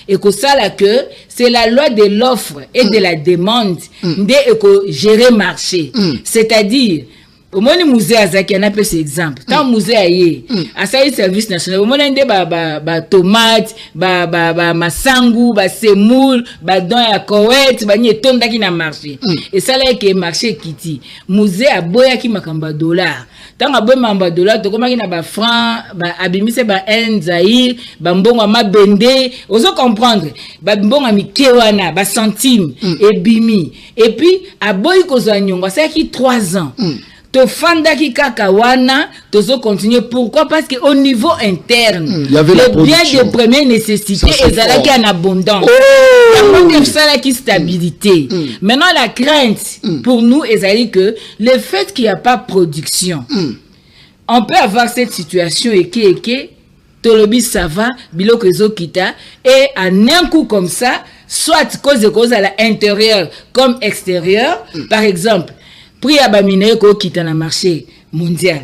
Speaker 3: et que ça là que c'est la loi de l'offre et de la demande de gérer marché. C'est-à-dire au moins le musée azaki on appelle cet exemple. Quand musée aye a ça service national au moins ndé ba tomate ba masangu ba semoule ba don ya Koweït ba ni tonda ki na marché. Et ça là que marché kiti musée a boya ki makamba dollar. Tant aboy mamba dollar to komaki na ba franc ba abimise ba enzaïr ba mbongo ma bende ozo comprendre ba mbongo mi kewana ba centime et bimi et puis aboy kozwa nyongo ça qui 3 ans. To fanda ki kaka wana tozo continuer. Pourquoi? Parce que au niveau interne les biens de première nécessité ezalaki en abondance. Ça qui stabilité. Maintenant la crainte pour nous ezali que le fait qu'il n'y a pas production, on peut avoir cette situation et que tolobi ça va biloko ezokita et en un coup comme ça soit cause à l'intérieur comme extérieur. Par exemple prix à bamine ko kita na marché mondial.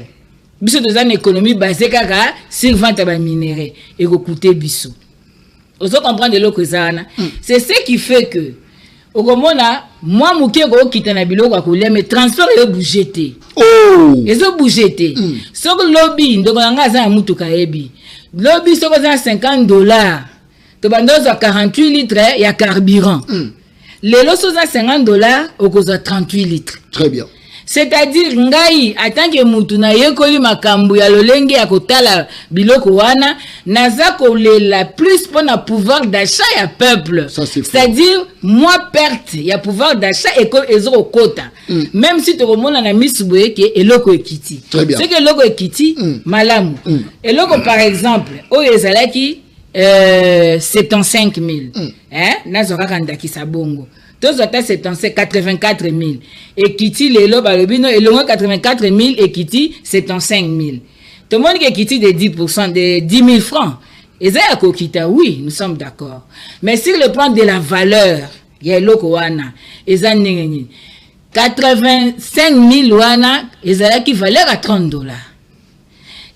Speaker 3: Biso dans une économie basée kaka sur vente à minerai et ko coûter biso. Ozo comprendre de l'autre zana. C'est ce qui fait que au komona moi muke ko kita na biloko ko le mais transport et bougeté. Ezo bougeté. Soko lobby ndoko nga za mutuka ebi. Lobby soko za $50. To bandozo 48 litres ya carburant. Les lots sont à $50, au cause de 38 litres.
Speaker 1: Très bien.
Speaker 3: C'est-à-dire, ngai, en que mutuna yekoli makambu ya lolenge ya kotala biloko wana, naza la plus pour na pouvoir d'achat ya peuple. C'est-à-dire, moi perte ya pouvoir d'achat et ezoko kota. Même si tu remontes na misubwe ke eloko ekiti.
Speaker 1: Très bien.
Speaker 3: C'est que eloko ekiti, malamu. Eloko par exemple, o ezalaki 75 000. Nazora kandaki sabongo. Tous autres, c'est 84 000. Et Kiti, les lobes, et le 84 000 et Kiti, c'est 5 000. Tout le monde qui Kiti de 10%, de 10 000 francs. Et ça, oui, nous sommes d'accord. Mais sur le plan de la valeur, il y a l'Okowana, et ça, 85 000 wana, et ça, qui valait à $30.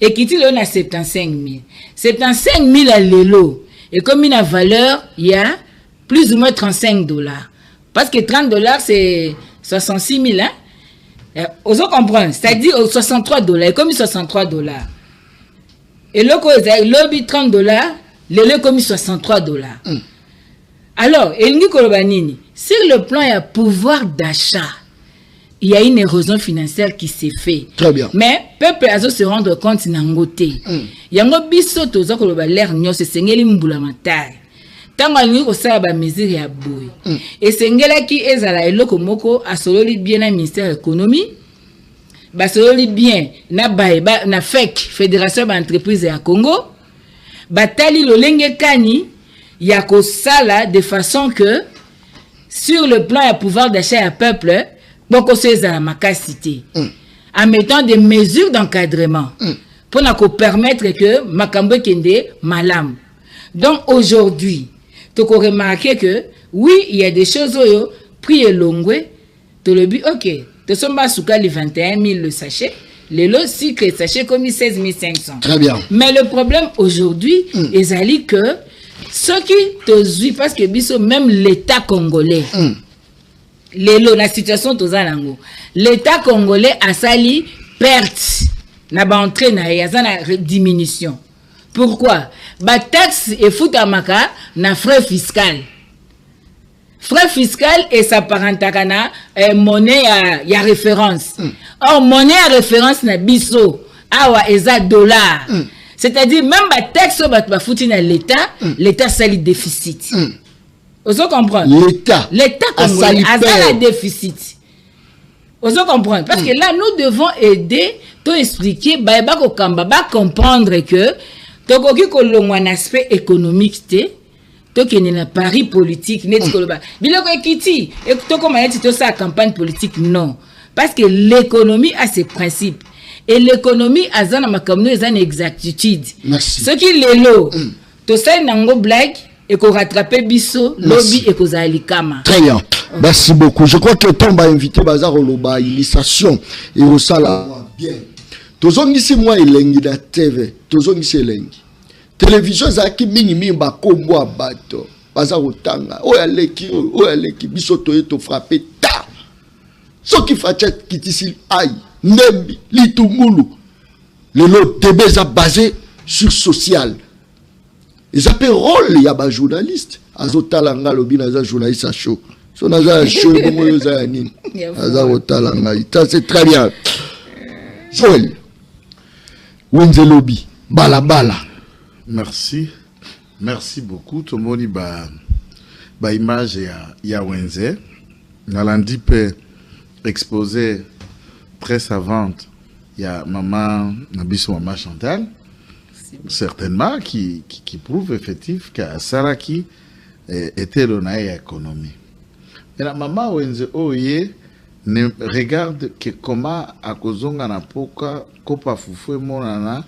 Speaker 3: Et Kiti, on a 75 000. 75 000 à l'élo. Et comme il a valeur, il y a plus ou moins $35. Parce que $30, c'est 66 000, hein? Vous comprenez? C'est-à-dire $63. Et comme $63. Et le lobby $30, le comme $63. Alors, sur le plan, il y a pouvoir d'achat. Il y a une érosion financière qui s'est faite.
Speaker 1: Très bien.
Speaker 3: Mais peuple a se rendre compte nangote. Il y a un biso tozo ko l'air nyo se sengeli mbula matai. Tango alingi ko sala ba mesure ya boy. Et sengela ki ezala eloko moko asololi bien na ministère de l'économie. Ba sololi bien na ba na FEC, Fédération d'entreprise ya Congo. Batali lolenge kani ya ko sala de façon que sur le plan ya pouvoir d'achat ya peuple donc, c'est la macacité. En mettant des mesures d'encadrement pour nous permettre que Makambo Kende malam. Donc, aujourd'hui, tu as remarqué que oui, il y a des choses où prix est long. Tu le dis, ok, tu as souka les 21 000 le sachet, les lots cycle sachet comme 16 500.
Speaker 1: Très bien.
Speaker 3: Mais le problème aujourd'hui, est que ceux qui te suivent, parce que même l'État congolais, la situation tozanango l'État congolais a sali perte na ba entrée na yazana diminution. Pourquoi? Ba taxe et futamaka na frais fiscal et sa parentakana monnaie ya référence. Or monnaie à référence na biso awa eza dollar. C'est-à-dire même ba taxe ba futi na l'État sali déficit. Vous comprenez? L'État congolais a un déficit. Vous comprenez? Parce que là, nous devons aider, tout expliquer, comprendre que tu as un aspect économique, tu as un pari politique, tu as une campagne politique, non. Parce que l'économie a ses principes. Et l'économie a une exactitude.
Speaker 1: Merci.
Speaker 3: Ce qui est l'eau, tu as une blague. Et qu'on rattrape biso lobby et qu'on alikama.
Speaker 1: Très bien. Merci beaucoup. Je crois que le temps va inviter Bazar Oloba illustration et au sala bien. Tozongi si moi elengi na TV. Tozongi si elengi. Télévision za ki mingi ba kombo abato. Bazar otanga. Oya leki biso toye to frapper ta. So ki fachet kitisi ai nembi litungulu. Le lot TB za basé sur social. Ils appellent rôle, il y a des journalistes. Azotalanga lobi naza journaliste à chaud. So naza chaud comme yo za nini. Azotalanga. Ça c'est très bien. Joël. Wenze lobby. Bala.
Speaker 2: Merci. Merci beaucoup. Tout le monde ba image ya Wenze. Nalandi peut exposer très savante. Il y a maman Nabiso maman Chantal. Certainement qui prouve effectivement que Saraki était l'honneur économie. Mais la maman Wenze Oye ne regarde que comment à Kozonga na poka kopa fufu monana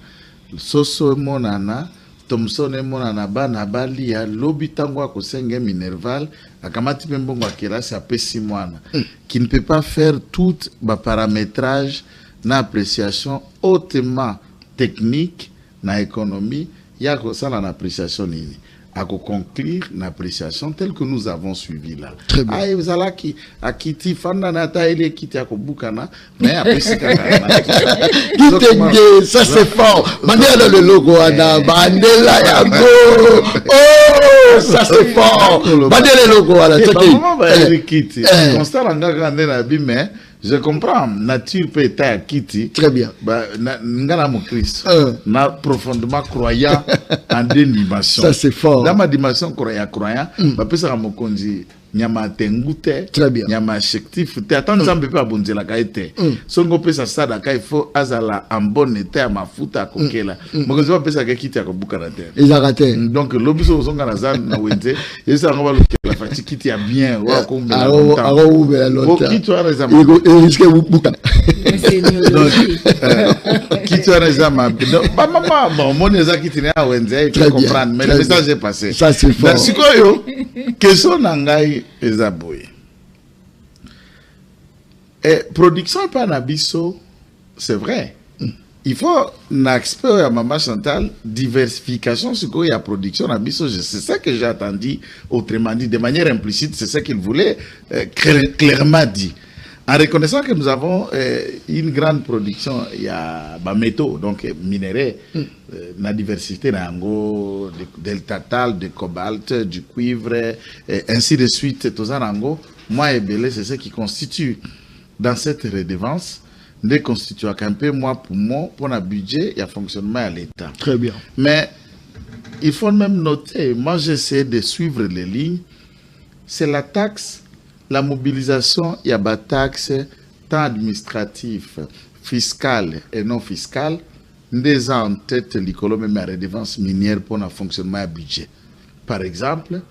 Speaker 2: soso monana Thomson monana bana bali ya lobi tango akosenge minerval akamati pembongo akelasi apesi mwana qui ne peut pas faire tout ba paramétrage na appréciation hautement technique na économie, il y a ça en appréciation nini. à conclure une appréciation telle que nous avons suivi là.
Speaker 1: Très bien.
Speaker 2: Ah, vous allez qui à Kiti Fandanata il est Kiti à Kobukana, mais après c'est
Speaker 1: ça c'est fort. Mandela le logo Ana, Mandela Yango. Oh, ça c'est fort. Mandela le logo Ana.
Speaker 2: Comment va être Kiti? Constant en gardant mais je comprends, nature peut être à Kiti.
Speaker 1: Très bien.
Speaker 2: Ngana mon Christ. Na profondément croyant en deux dimensions.
Speaker 1: Ça c'est fort.
Speaker 2: Dans ma dimension croyant, bah peut ça mon konzi. Nyama tengute.
Speaker 1: Très bien.
Speaker 2: Nyama shektif. Attends, nous sommes pas abondés la kaite. Songo peut ça ça il faut azala en bonne état ma futa kokela. Moi je peux ça Kiti à Kobuka la terre.
Speaker 1: Ils arrêtent.
Speaker 2: Donc l'obso sont dans la na wente. Et ça on va la fatigue Kiti a bien.
Speaker 1: Qui
Speaker 2: tu as raison. Qui tu as raison. Maman, bon, mon ezaki tine a wenze, tu comprends, mais le message est passé.
Speaker 1: Ça c'est fort.
Speaker 2: Dans ce cas, question nangai ezaboye. Et production par Nabiso, c'est vrai. Il faut n'expert à Maman Chantal diversification sur quoi il y a production Nabiso. C'est ça que j'ai attendu, autrement dit, de manière implicite, c'est ça qu'il voulait clairement dire. En reconnaissant que nous avons une grande production, il y a métaux, donc minéraux, la diversité d'ango, del tatal, du cobalt, du cuivre, ainsi de suite, tout ça d'ango. Moi et Belé, c'est ce qui constitue dans cette redevance, de constituer un peu mois pour un budget et un fonctionnement à l'État.
Speaker 1: Très bien.
Speaker 2: Mais il faut même noter, moi j'essaie de suivre les lignes, c'est la taxe. La mobilisation, il y a des taxes tant administratives, fiscales et non fiscales, des en tête l'école même à redevance minière pour un fonctionnement à budget. Par exemple,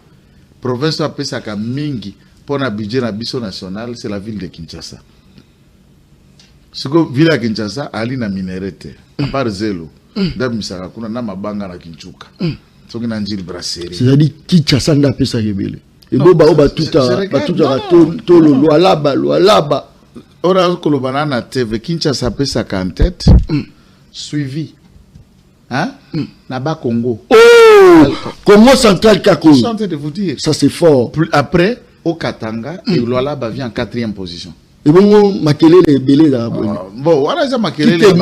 Speaker 2: province appelle ça comme Mingi pour un budget national, c'est la ville de Kinshasa. Ce que la ville de Kinshasa, ali na minéralité, à part zélo, d'abord misaka kuna na mabanga na Kinchuka. Ce qui n'a pas brasserie.
Speaker 1: C'est-à-dire Kinshasa n'a pas ça rebelle. Et bon, tout le loi là-bas.
Speaker 2: Ora kolobana na TV Kinshasa pesa en tête suivi. Hein? Naba Congo.
Speaker 1: Oh! Congo central Kako.
Speaker 2: Je suis en train de vous dire.
Speaker 1: Ça c'est fort.
Speaker 2: Après au Katanga et le là-bas vient en 4e position.
Speaker 1: Et bon, Makele les belé là.
Speaker 2: Bon, voilà ça Makele les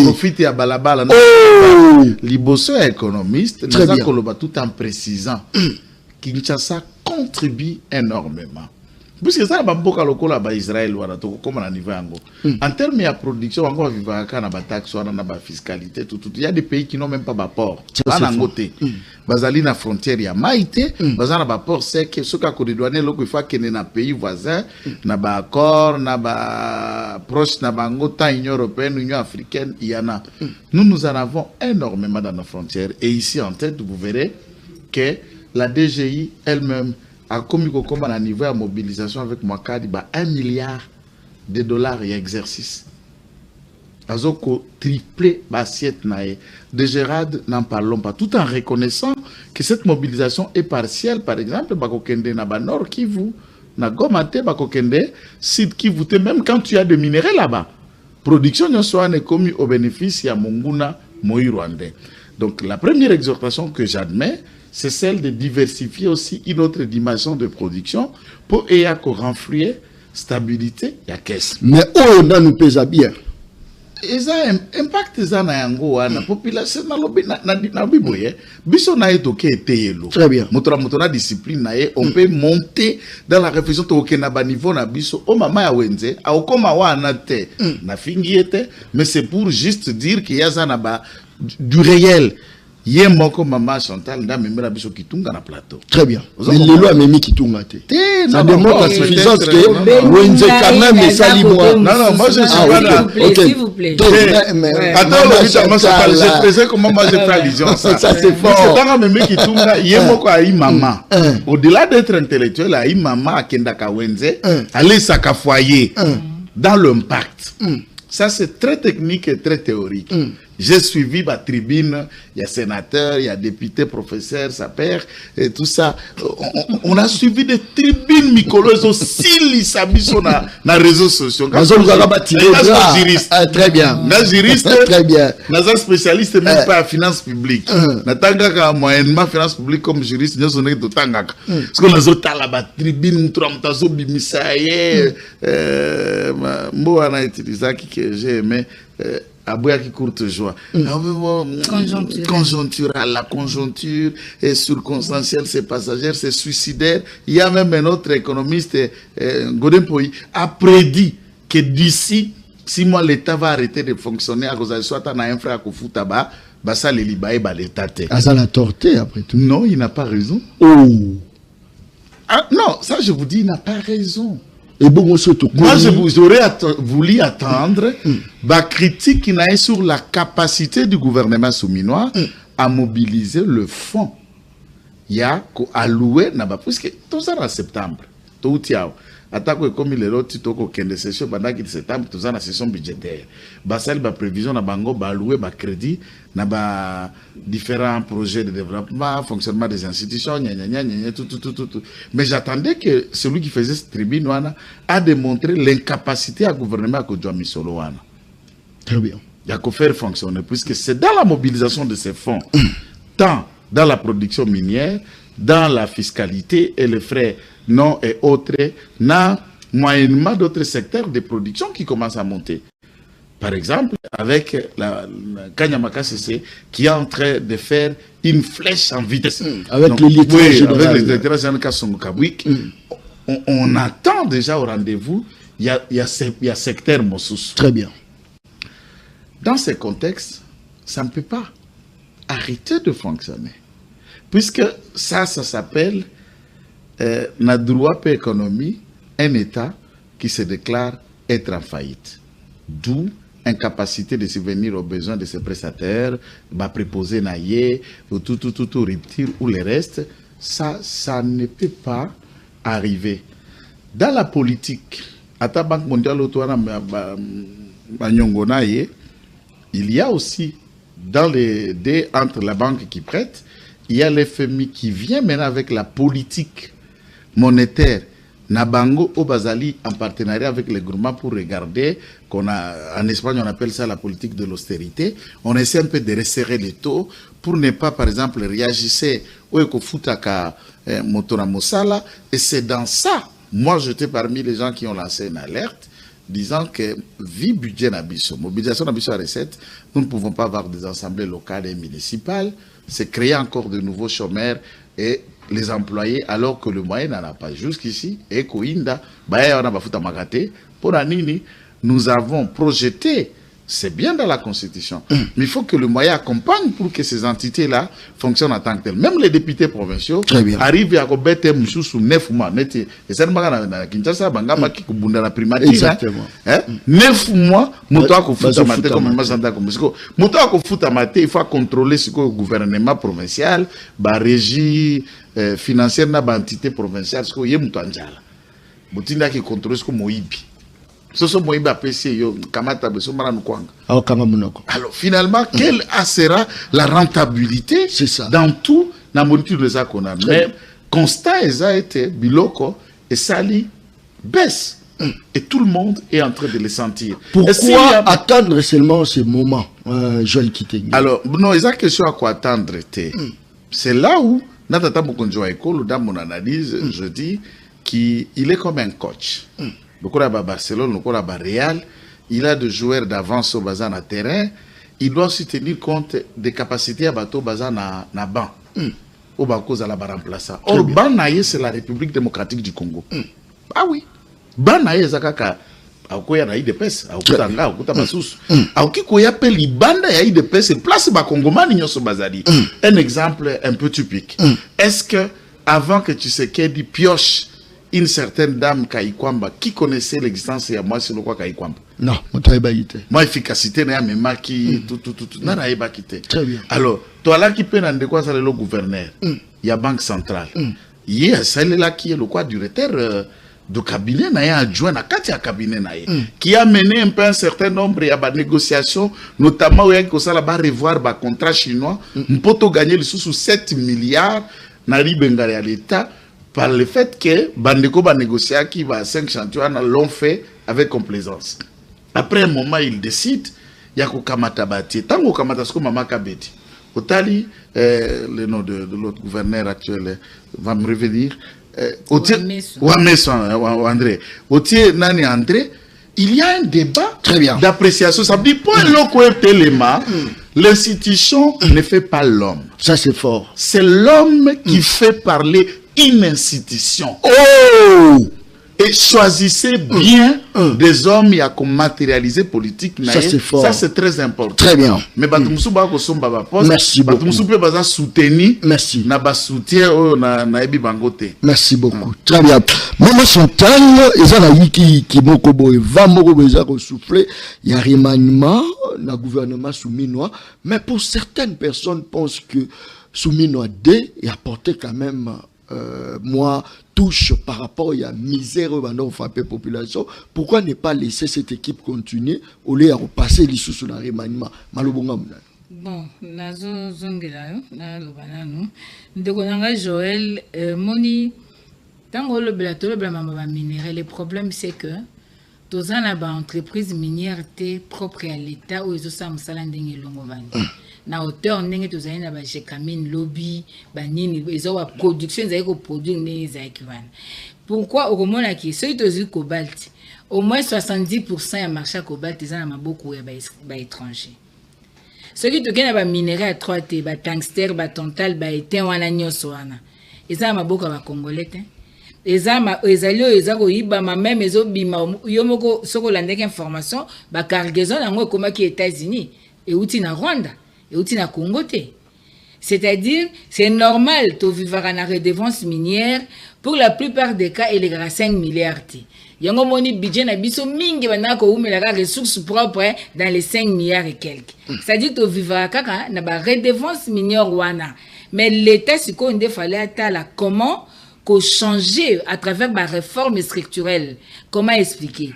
Speaker 2: profite à balabala.
Speaker 1: Oh!
Speaker 2: Liboso est économiste,
Speaker 1: très bien.
Speaker 2: Tout en précisant Kinshasa contribue énormément. Puisque ça, Israël, en termes de production, on va vivre avec la taxe, la fiscalité, tout. Il y a des pays qui n'ont même pas de port. Bazali na frontière ya Maïté, bazali na port sec, ce qu'a coré douane, il faut que na pays voisin, na ba accord, na ba proche, na ba ngota Union européenne, Union africaine, il y en a. Nous en avons énormément dans nos frontières. Et ici en tête, vous verrez que la DGI elle-même a commis comme à niveau de mobilisation avec Mwakadi, $1 milliard et exercice. Azoko triplé l'assiette nae. De Gérard, n'en parlons pas, tout en reconnaissant que cette mobilisation est partielle. Par exemple, Bakokende na Nord Kivu, na Gomate, Bakokende, Sud Kivu, même quand tu as des minéraux là-bas. Production ne soit commis au bénéfice à Monguna, Moï Rwandais. Donc la première exhortation que j'admets, c'est celle de diversifier aussi une autre dimension de production pour y renflouer stabilité et caisse.
Speaker 1: Mais on nous pèse bien.
Speaker 2: Et ça impact ça na yango na population na lobi na biboye biso na etoke eteyelo.
Speaker 1: Très bien.
Speaker 2: Motora discipline na on peut monter dans la réflexion to ke na ba niveau na biso o mama ya wenze a okoma wana te na fingiete, mais c'est pour juste dire qu'il y a ça na ba du réel. Yé moko Maman Chantal nda memela biso kitunga na plateau.
Speaker 1: Très bien. Mais les lois même kitunga te. Ça démontre la suffisance que Wenze quand même et sali-moi.
Speaker 2: Non, moi je suis pas là.
Speaker 3: S'il vous plaît.
Speaker 2: Attends, je faisais comment moi je fais allusion ça.
Speaker 1: Ça c'est fort.
Speaker 2: C'est pas même kitunga yé moko a maman. Au-delà d'être intellectuel, a maman a kendaka Wenze, aller saka foyer dans l'impact. Ça c'est très technique et très théorique. J'ai suivi ma tribune, il y a sénateur, il y a député, professeur, sa père, et tout ça. On a suivi des tribunes mycoleuses aussi, ils sont dans les réseaux sociaux.
Speaker 1: Juriste. Très bien.
Speaker 2: Juriste,
Speaker 1: très bien.
Speaker 2: Un spécialiste même pas à finance publique. Natanga moyennement finance publique comme juriste, nous sommes tout tanga. Parce que nous avons la tribune, nous avons bimisaye, moi on a utilisé que j'ai aimé. Abouya qui courte joie. Conjoncturelle, la conjoncture est circonstancielle, c'est passagère, c'est suicidaire. Il y a même un autre économiste, Godin Poyi, a prédit que d'ici 6 mois, l'État va arrêter de fonctionner à cause de soit un infra Koufutaba, ça les Libaye, l'État.
Speaker 1: Ah, ça l'a torté après tout.
Speaker 2: Non, il n'a pas raison.
Speaker 1: Oh.
Speaker 2: Ah, non, ça je vous dis, il n'a pas raison.
Speaker 1: Et bon, moi,
Speaker 2: j'aurais voulu attendre la critique qui n'a sur la capacité du gouvernement souminois à mobiliser le fonds. Il y a qu'à louer, puisque tout ça en septembre, tout attaque comme il est là, tout au de session, pendant qu'il septembre, tout ça en session budgétaire. Basal, ba prévision, na bango, ba louer, ba crédit, na ba différents projets de développement, fonctionnement des institutions, tout. Mais j'attendais que celui qui faisait cette tribune, a démontré l'incapacité à gouvernement à Kodjouami Solo.
Speaker 1: Très bien.
Speaker 2: Il y a qu'à faire fonctionner, puisque c'est dans la mobilisation de ces fonds, tant dans la production minière, dans la fiscalité et les frais non et autres, dans moyennement d'autres secteurs de production qui commencent à monter. Par exemple, avec la Kanyamaka CC qui est en train de faire une flèche en vitesse.
Speaker 1: Avec les litres
Speaker 2: avec les litres on attend déjà au rendez-vous, il y a secteur Mossus.
Speaker 1: Très bien.
Speaker 2: Dans ces contextes, ça ne peut pas arrêter de fonctionner. Puisque ça s'appelle notre droit pour l'économie, un État qui se déclare être en faillite. D'où incapacité de subvenir aux besoins de ses prestataires, préposer naïe, tout rupture ou le reste. Ça ne peut pas arriver. Dans la politique, à la Banque mondiale, il y a aussi, dans les deux entre la banque qui prête, il y a l'FMI qui vient maintenant avec la politique monétaire Nabango au Bazali en partenariat avec les gouvernements pour regarder qu'on a en Espagne on appelle ça la politique de l'austérité. On essaie un peu de resserrer les taux pour ne pas par exemple réagir au Ekofutaka Motora Mosala, et c'est dans ça moi j'étais parmi les gens qui ont lancé une alerte disant que vie budget Nabiso, mobilisation Nabiso à recette, nous ne pouvons pas avoir des assemblées locales et municipales, c'est créer encore de nouveaux chômeurs et les employés alors que le moyen n'en a pas jusqu'ici. Et Koinda, pour Anini, nous avons projeté, c'est bien dans la Constitution, mais il faut que le moyen accompagne pour que ces entités-là fonctionnent en tant que telles. Même les députés provinciaux arrivent à Kobete Moussou sous 9 mois. Et ça ne va Kinshasa, Bangama qui Kubunda la primature.
Speaker 1: Exactement.
Speaker 2: 9 mois, Moutoua Kofuta Maté, comme le Mazanda Komisko. Moutoua Kofuta Maté, il faut contrôler ce que le gouvernement provincial, la régie financière, la entité provinciale, ce que y a Moutoua Ndjala. Moutinda qui contrôle ce que Moïbi. Alors finalement, quelle sera la rentabilité dans tout la nourriture de ça qu'on a. Mais constat a été biloko et sali baisse et tout le monde est en train de le sentir.
Speaker 1: Pourquoi attendre seulement ce moment, Joël Kitenge? Alors
Speaker 2: non, il y a question à quoi attendre. C'est là où dans mon analyse, je dis qu'il est comme un coach. Le Kouraba Barcelone, le Kouraba Real, il a des joueurs d'avance au bazar na terrain. Il doit aussi tenir compte des capacités à bateau bazar na banc. Au banco à la remplaçant. Or, Banaye, c'est la République démocratique du Congo. Ah oui. Banaye, Zakaka, Aokoya na IDPS, Aokutanga, Aokuta Basous. Aokikoya appelle Libanda et IDPS, place Bakongomani Nyoso Bazali. Un exemple un peu typique. Est-ce que, avant que tu sais qu'elle dit pioche, une certaine dame Kaikwamba qui connaissait l'existence et moi c'est le quoi Kaikwamba.
Speaker 1: Non,
Speaker 2: moi efficacité n'a même qui tout n'a pas quitté.
Speaker 1: Très bien.
Speaker 2: Alors toi là qui peine de quoi ça le gouverneur. Il y a banque centrale. Il y a celle là qui est le quoi directeur de cabinet na ya adjoint na kati ya cabinet na ye qui a mené un peu un certain nombre ya ba négociations notamment où il ko sala ba revoir ba contrat chinois mpoto gagner le sous 7 milliards na ribengari à l'état par le fait que bandeko ba négocier qui va 5 chantiers l'ont fait avec complaisance. Après un moment il décide ya ko kamata bati tango kamata sko mama kabeti otali le nom de l'autre gouverneur actuel va me revenir André. Nani André, il y a un débat d'appréciation. Ça veut dire, pour l'institution ne fait pas l'homme.
Speaker 1: Ça, c'est fort.
Speaker 2: C'est l'homme qui fait parler une institution.
Speaker 1: Oh!
Speaker 2: Et choisissez bien des hommes qui ont matérialisé politique.
Speaker 1: Ça, c'est fort.
Speaker 2: Ça, c'est très important.
Speaker 1: Très bien.
Speaker 2: Mais merci beaucoup.
Speaker 1: Merci beaucoup. Merci beaucoup. Très bien. Maman Chantal, ils ont dit qu'il va mourir souffler. Il y a remaniement dans le gouvernement souminois. Mais pour certaines personnes pensent que souminois D est apporté quand même moi touche par rapport à la misère dans la population. Pourquoi ne pas laisser cette équipe continuer au lieu de repasser les sous dans le remaniement?
Speaker 3: Bon, nazo zongela na lobana no ndeko nanga Joël moni tango le blato le mama minerai. Le problème c'est que tous en ba entreprise minière té propre à l'état où ils ont msala ndenge longo vani na hauteur ndenge tozali na ba jekamine lobby ba nini ils ont production za ko produire ndenge za ekivana. Pourquoi au komona ki ceux tozi cobalt au moins 70% ya marché cobalt ils en maboko ya ba étranger. Ceux qui tokena ba minerai à 3T ba tungstère ba tantal ba étain wana nyoso wana ils en maboko ba congolais te. Ezali ezako yibama même ezobima yomoko soko landeka information ba cargaison nango komaki États-Unis et outi na Rwanda et outi na Congo te. C'est-à-dire c'est normal to vivre na redevance minière pour la plupart des cas il est 5 milliards te. Yango moni budget na biso mingi banako umela ka ressources propres dans les 5 milliards et quelques. C'est-à-dire to vivre kaka na ba redevance minière wana. Mais l'état siko ndé fallait atala comment qu'on changer à travers ma réforme structurelle. Comment expliquer?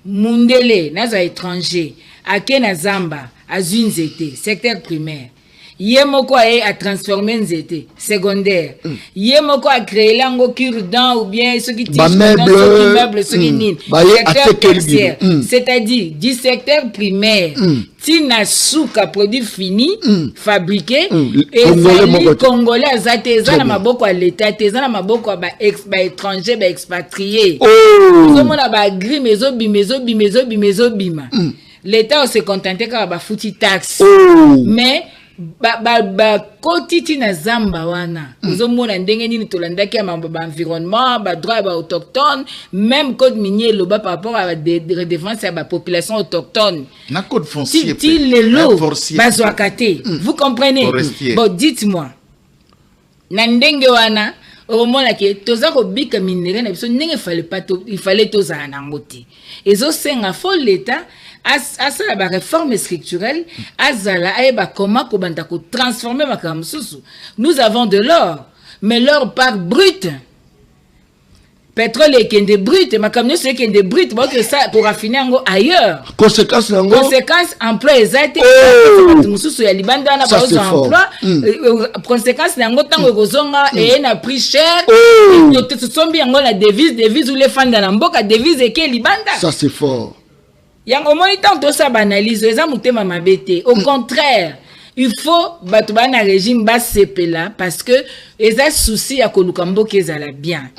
Speaker 3: Mundele, nazo étranger, à Kenazamba, à Zunzete, secteur primaire. Yemoko a transformé Nzete, secondaire. Yemoko a créé l'ango cure-dent ou bien ceux qui tirent meubles, ceux qui nient. Secteur tertiaire. C'est-à-dire, du secteur primaire, tina souka produit fini, fabriqué, et les Congolais, azatezan na maboko à l'État, tezan na maboko à étranger, expatrié. Nous avons la gris, mezobima. L'État s'est contenté quand ba fouti taxe. Mais, kotiti na zamba wana uzomona ndenge nini tolandaki ya environnement ba droit ba autochtone même code minier loba par rapport à la défense à la population autochtone
Speaker 2: na code foncier
Speaker 3: vous comprenez bon dites-moi na ndenge wana omona ke toza ko bika minere na biso ndenge il fallait tozana nango te ezo senga fo l'état à la réforme structurelle, comment transformer ma kamsusu. Nous avons de l'or, mais l'or part brut. Pétrole est des brut, ma camion c'est qui est des brut, que ça pour raffiner ailleurs.
Speaker 1: Conséquence
Speaker 3: emploi exact. Mususu ya libanda na ba emploi. Conséquence nango tango kozonga et na prix cher. Et tout sombi yango la devise ou les fans dans la mboka devise et qui libanda.
Speaker 1: Ça c'est fort.
Speaker 3: Yang au moniteur tout ça banalise eza mutema mabete au contraire il faut batuba na régime bas sepela parce que eza souci ya koluka mboka ezala bien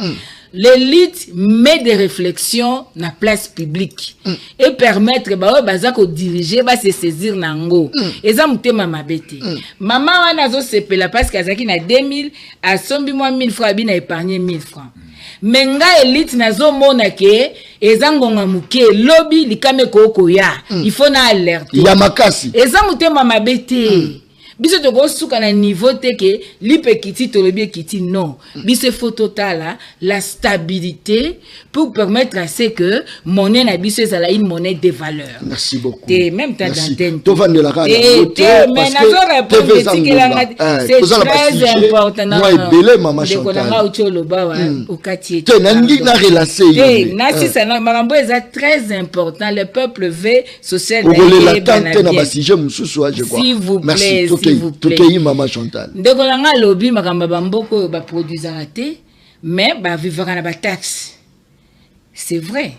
Speaker 3: l'élite met des réflexions na place publique et permettre baza ko diriger ba se saisir nango eza mutema mabete mama wana zo sepela parce que azaki na 2000 a sombi moi 1000 francs bina épargner 1000 francs. Menga élite nazo mona ke ezangonga muke lobby likame koko ya il faut na alerte
Speaker 1: ya makasi
Speaker 3: eza mutema mabete biso to go suka na niveau te que lipe kiti to lebie kiti non biso faut total la stabilité pour permettre à ce que monnaie na biso ça une monnaie de valeur.
Speaker 1: Merci beaucoup.
Speaker 3: Et même temps d'antenne
Speaker 1: to vendre la radio
Speaker 3: mais na zo répondre c'est très important
Speaker 1: moi belé maman Chantal
Speaker 3: de ko na loba wa okati
Speaker 1: te nangi na relancer
Speaker 3: na si ça na makambo est très important le peuple veut social
Speaker 1: na tante na basije mususu je crois.
Speaker 3: S'il vous plaît,
Speaker 1: merci
Speaker 3: s'il vous plaît.
Speaker 1: Tokeyi maman Chantal.
Speaker 3: Ndeko nanga lobby makamba bamboko ba produisera raté mais ba vivra na ba taxe. C'est vrai.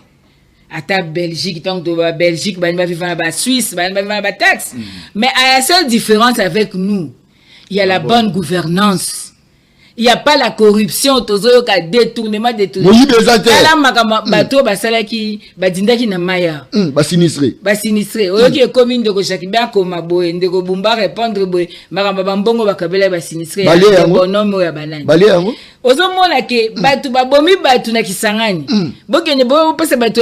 Speaker 3: À ta Belgique tant que ba Belgique ba vivra na ba Suisse ba vivra na ba taxe. Mais à la seule différence avec nous, il y a la bonne gouvernance. Il n'y a pas la corruption, tozo ka détournement de tout.
Speaker 1: Oui, des intérêts.
Speaker 3: Là makamba bato basala ki badindaki na maya.
Speaker 1: Ba sinistré.
Speaker 3: Ba sinistré. Oyo ki commune de ko Chakibia ko maboye ndeko bumba répondre boye makamba bambongo bakabela ba sinistré. Bonhomme ya banani.
Speaker 1: Bale yango.
Speaker 3: Ozo mona ke bato babomi bato na Kisangani. Bokene bo pesa bato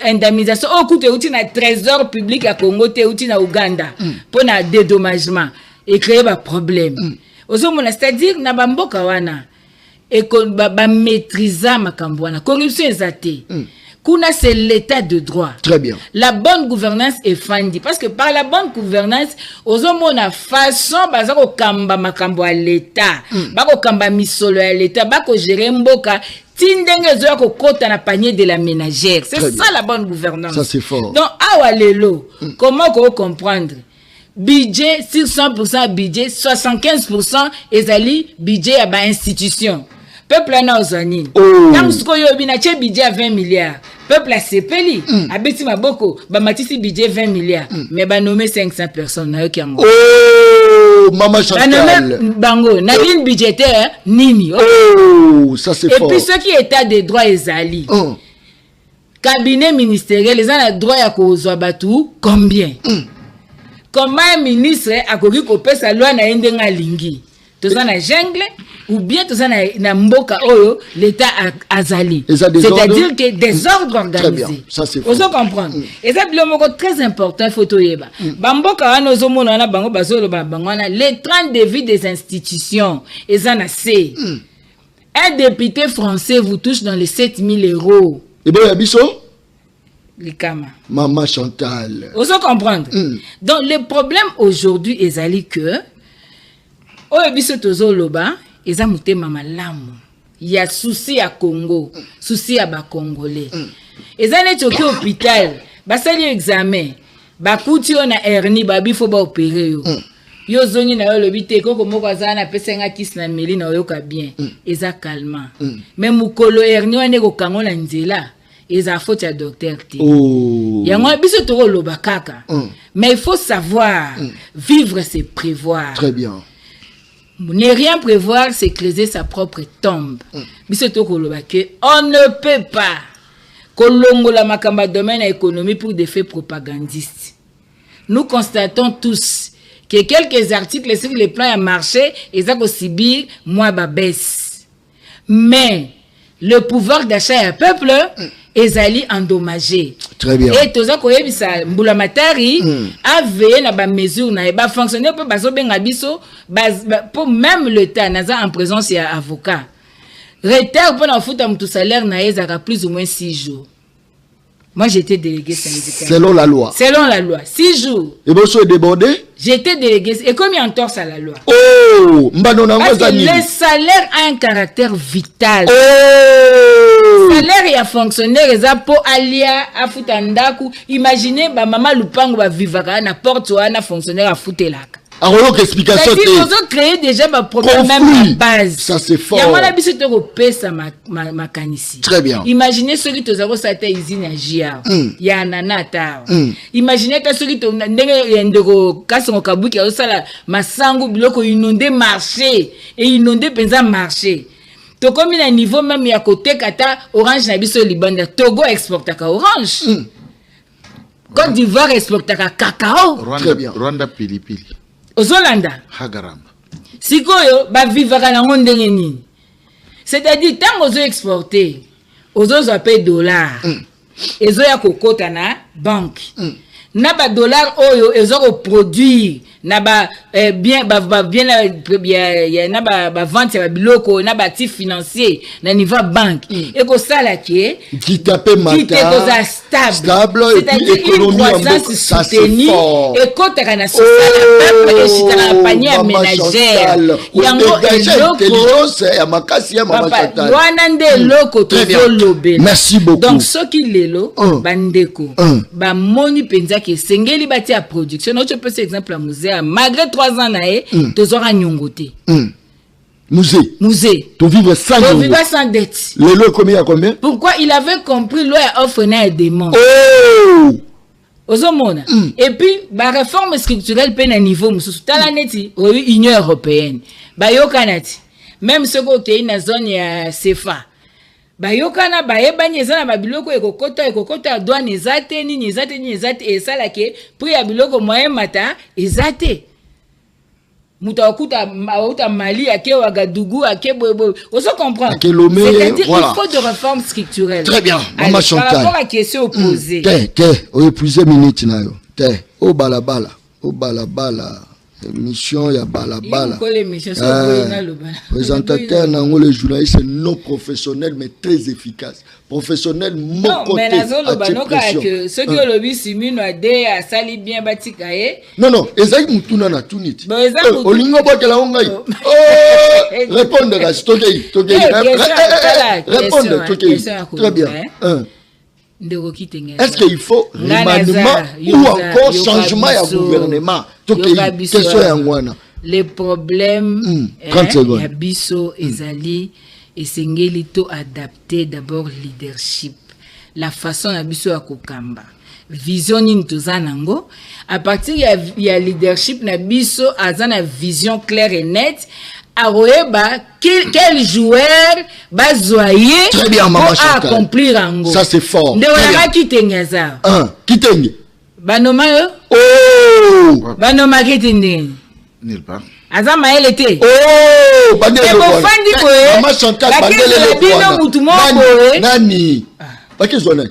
Speaker 3: indemnisation o kute uti na trésor public à Congo te uti na Uganda pour na dédommagement et créer ba problème. C'est-à-dire na bamboka wana et ba maîtriser makambo wana corruption ezate kuna c'est l'état de droit.
Speaker 1: Très bien.
Speaker 3: La bonne gouvernance est fandi parce que par la bonne gouvernance ozomona façon bazako kamba makambo à l'état bako kamba misolo à l'état bako gérer mboka tindenge zo ko kota na panier de la ménagère. C'est ça la bonne gouvernance.
Speaker 1: Ça c'est fort.
Speaker 3: Donc awa lelo comment qu'on comprendre budget sur 100% budget 75% ezali budget ya ba institution peuple na ozani tant ce koyo bina che budget à 20 milliards peuple a sepeli abeti maboko ba matisi budget 20 milliards mais ba nommer 500 personnes na yokiango
Speaker 1: maman Chantal
Speaker 3: bango na ligne budgétaire nini
Speaker 1: ça c'est
Speaker 3: fort et puis ce qui est état de droit ezali cabinet ministériel les a droit ya kozwa batu combien comment un ministre a koki kopesa loi na ndenga lingi toza na jungle ou bien toza na mboka oyo l'état azali c'est-à-dire que des ordres organisés
Speaker 1: ça c'est
Speaker 3: faut comprendre et ça le moko très important faut toyeba bamboka wana ozomona na bango bazolo bango wana les trains de vie des institutions ezana c'est un député français vous touche dans les 7000 €.
Speaker 1: Et bien yabiso
Speaker 3: Likama.
Speaker 1: Maman Chantal.
Speaker 3: Vous comprendre. Donc le problème aujourd'hui est que au biso tozo loba ezamute mama lamu. Il y a souci à Congo, souci à ba Congolais. Ezane toki hôpital, ba sali examen, ba kuti on a hernie ba bifo ba opérer yo. Yo zoni na yo lobite ko moko azana pesenga kis na meli na yo ka bien. Eza calmant. Mais mukolo hernie wane ko kangola nzela. Ils ont faute à docteur. Il y a un biso toro loba kaka. Mais il faut savoir vivre, c'est prévoir.
Speaker 1: Très bien.
Speaker 3: Ne rien prévoir, c'est creuser sa propre tombe. Biso toro loba que on ne peut pas kolongo la makamba domaine à économie pour des faits propagandistes. Nous constatons tous que quelques articles sur les plans à marché, ils ont subir moins baisse. Mais le pouvoir d'achat à peuple ezali endommagé.
Speaker 1: Très bien.
Speaker 3: Et toza koyebisa mbula matari a veillé na ba mesure na ba fonctionner pour bazo benga biso pour même le temps naza en présence ya avocat. Retard pour na futa mutu salaire na ezaka plus ou moins 6 jours. Moi j'étais délégué syndical.
Speaker 1: Selon la loi.
Speaker 3: Selon la loi, 6 jours.
Speaker 1: Et vous êtes débordé?
Speaker 3: J'étais délégué et comme il y a entorse à la loi.
Speaker 1: Oh,
Speaker 3: parce que le salaire a un caractère vital. Salaire et à fonctionnaire eza po alia afuta ndaku. Imaginez ba mama lupango ba vivaka na porte wana fonctionnaire afutelaka.
Speaker 1: Alors explication
Speaker 3: c'est vous ont créé déjà ma problème même à base.
Speaker 1: Ça c'est fort.
Speaker 3: Il y a moi la biso te repesa ma kanisi.
Speaker 1: Très bien.
Speaker 3: Imaginez ceux qui tozako sa ta usine à Gia. Ya nana ta. Imaginez que ceux qui to ndenge ndeko kasongo kabuki ya sala masangu biloko inondé marché et inondé penza marché. To comme il a niveau même ya côté kata orange na biso libanda Togo exportaka orange. Côte d'Ivoire exportaka cacao.
Speaker 2: Rwanda pilipili.
Speaker 3: Ozolanda
Speaker 2: Hagaramba.
Speaker 3: Sikoyo ba vivaka na ndenge nini. C'est-à-dire tant ozo exporter, ozo payer dollar. Ezo ya kokota na banque. Na ba dollar oyo ezo ko produire na ba bien ya na ba vente ya biloko na ba actif financier na niveau banque et ko sala qui
Speaker 1: tape mata
Speaker 3: stable et puis économie soutenue et côté kana social peuple et chita na panier ménagère yango
Speaker 1: intelligence ya makasi ya mama Chantal
Speaker 3: wana nde loko to lobela.
Speaker 1: Merci beaucoup.
Speaker 3: Donc soki lelo bandeko ba moni penza ke sengeli bati ya production no tu peux cet exemple à musée malgré 3 ans nae tozora nyongote musée
Speaker 1: to vivre sans
Speaker 3: dette
Speaker 1: le lot combien à combien
Speaker 3: pourquoi il avait compris loi offre na demande ozomona et puis ba réforme structurelle pe na niveau mususu tala neti Union européenne ba yokanati même ce côté na zone ya CFA bayokana bayebani ezana babiloko ekokota douane ezate nini ezate esalake prix ya biloko moyen mata ezate muta okuta Mali ake Ouagadougou ake bobo oso comprendre c'est-à-dire voilà. Il faut de réformes structurelles.
Speaker 1: Très bien Maman Chantal
Speaker 3: par rapport à question opposée
Speaker 1: o plusieurs minutes nayo o balabala émission ya balabala présentateur nango le journaliste non professionnel mais très efficace professionnel mon côté
Speaker 3: que ceux qui ont lobby simino ade a sali bien batika
Speaker 1: non ezaki mutuna na tuniti olingo botela ngai répondre à stockei répondre très bien est-ce qu'il faut remaniement ou encore changement de gouvernement?
Speaker 3: Les problèmes ya biso ezali esengeli to adapter d'abord leadership la façon ya biso ya kokamba vision nini toza nango à partir ya leadership na biso azana vision claire et nette aroeba quel joueur bazoyer pour accomplir ango.
Speaker 1: Ça c'est fort.
Speaker 3: Ndewala kitengaza.
Speaker 1: Kitenge.
Speaker 3: Banoma yo? Banoma kitenge.
Speaker 2: Nil pas.
Speaker 3: Azama elete.
Speaker 1: Bandele ko. Maman Chantal bandele ko. Nani? Bakizona.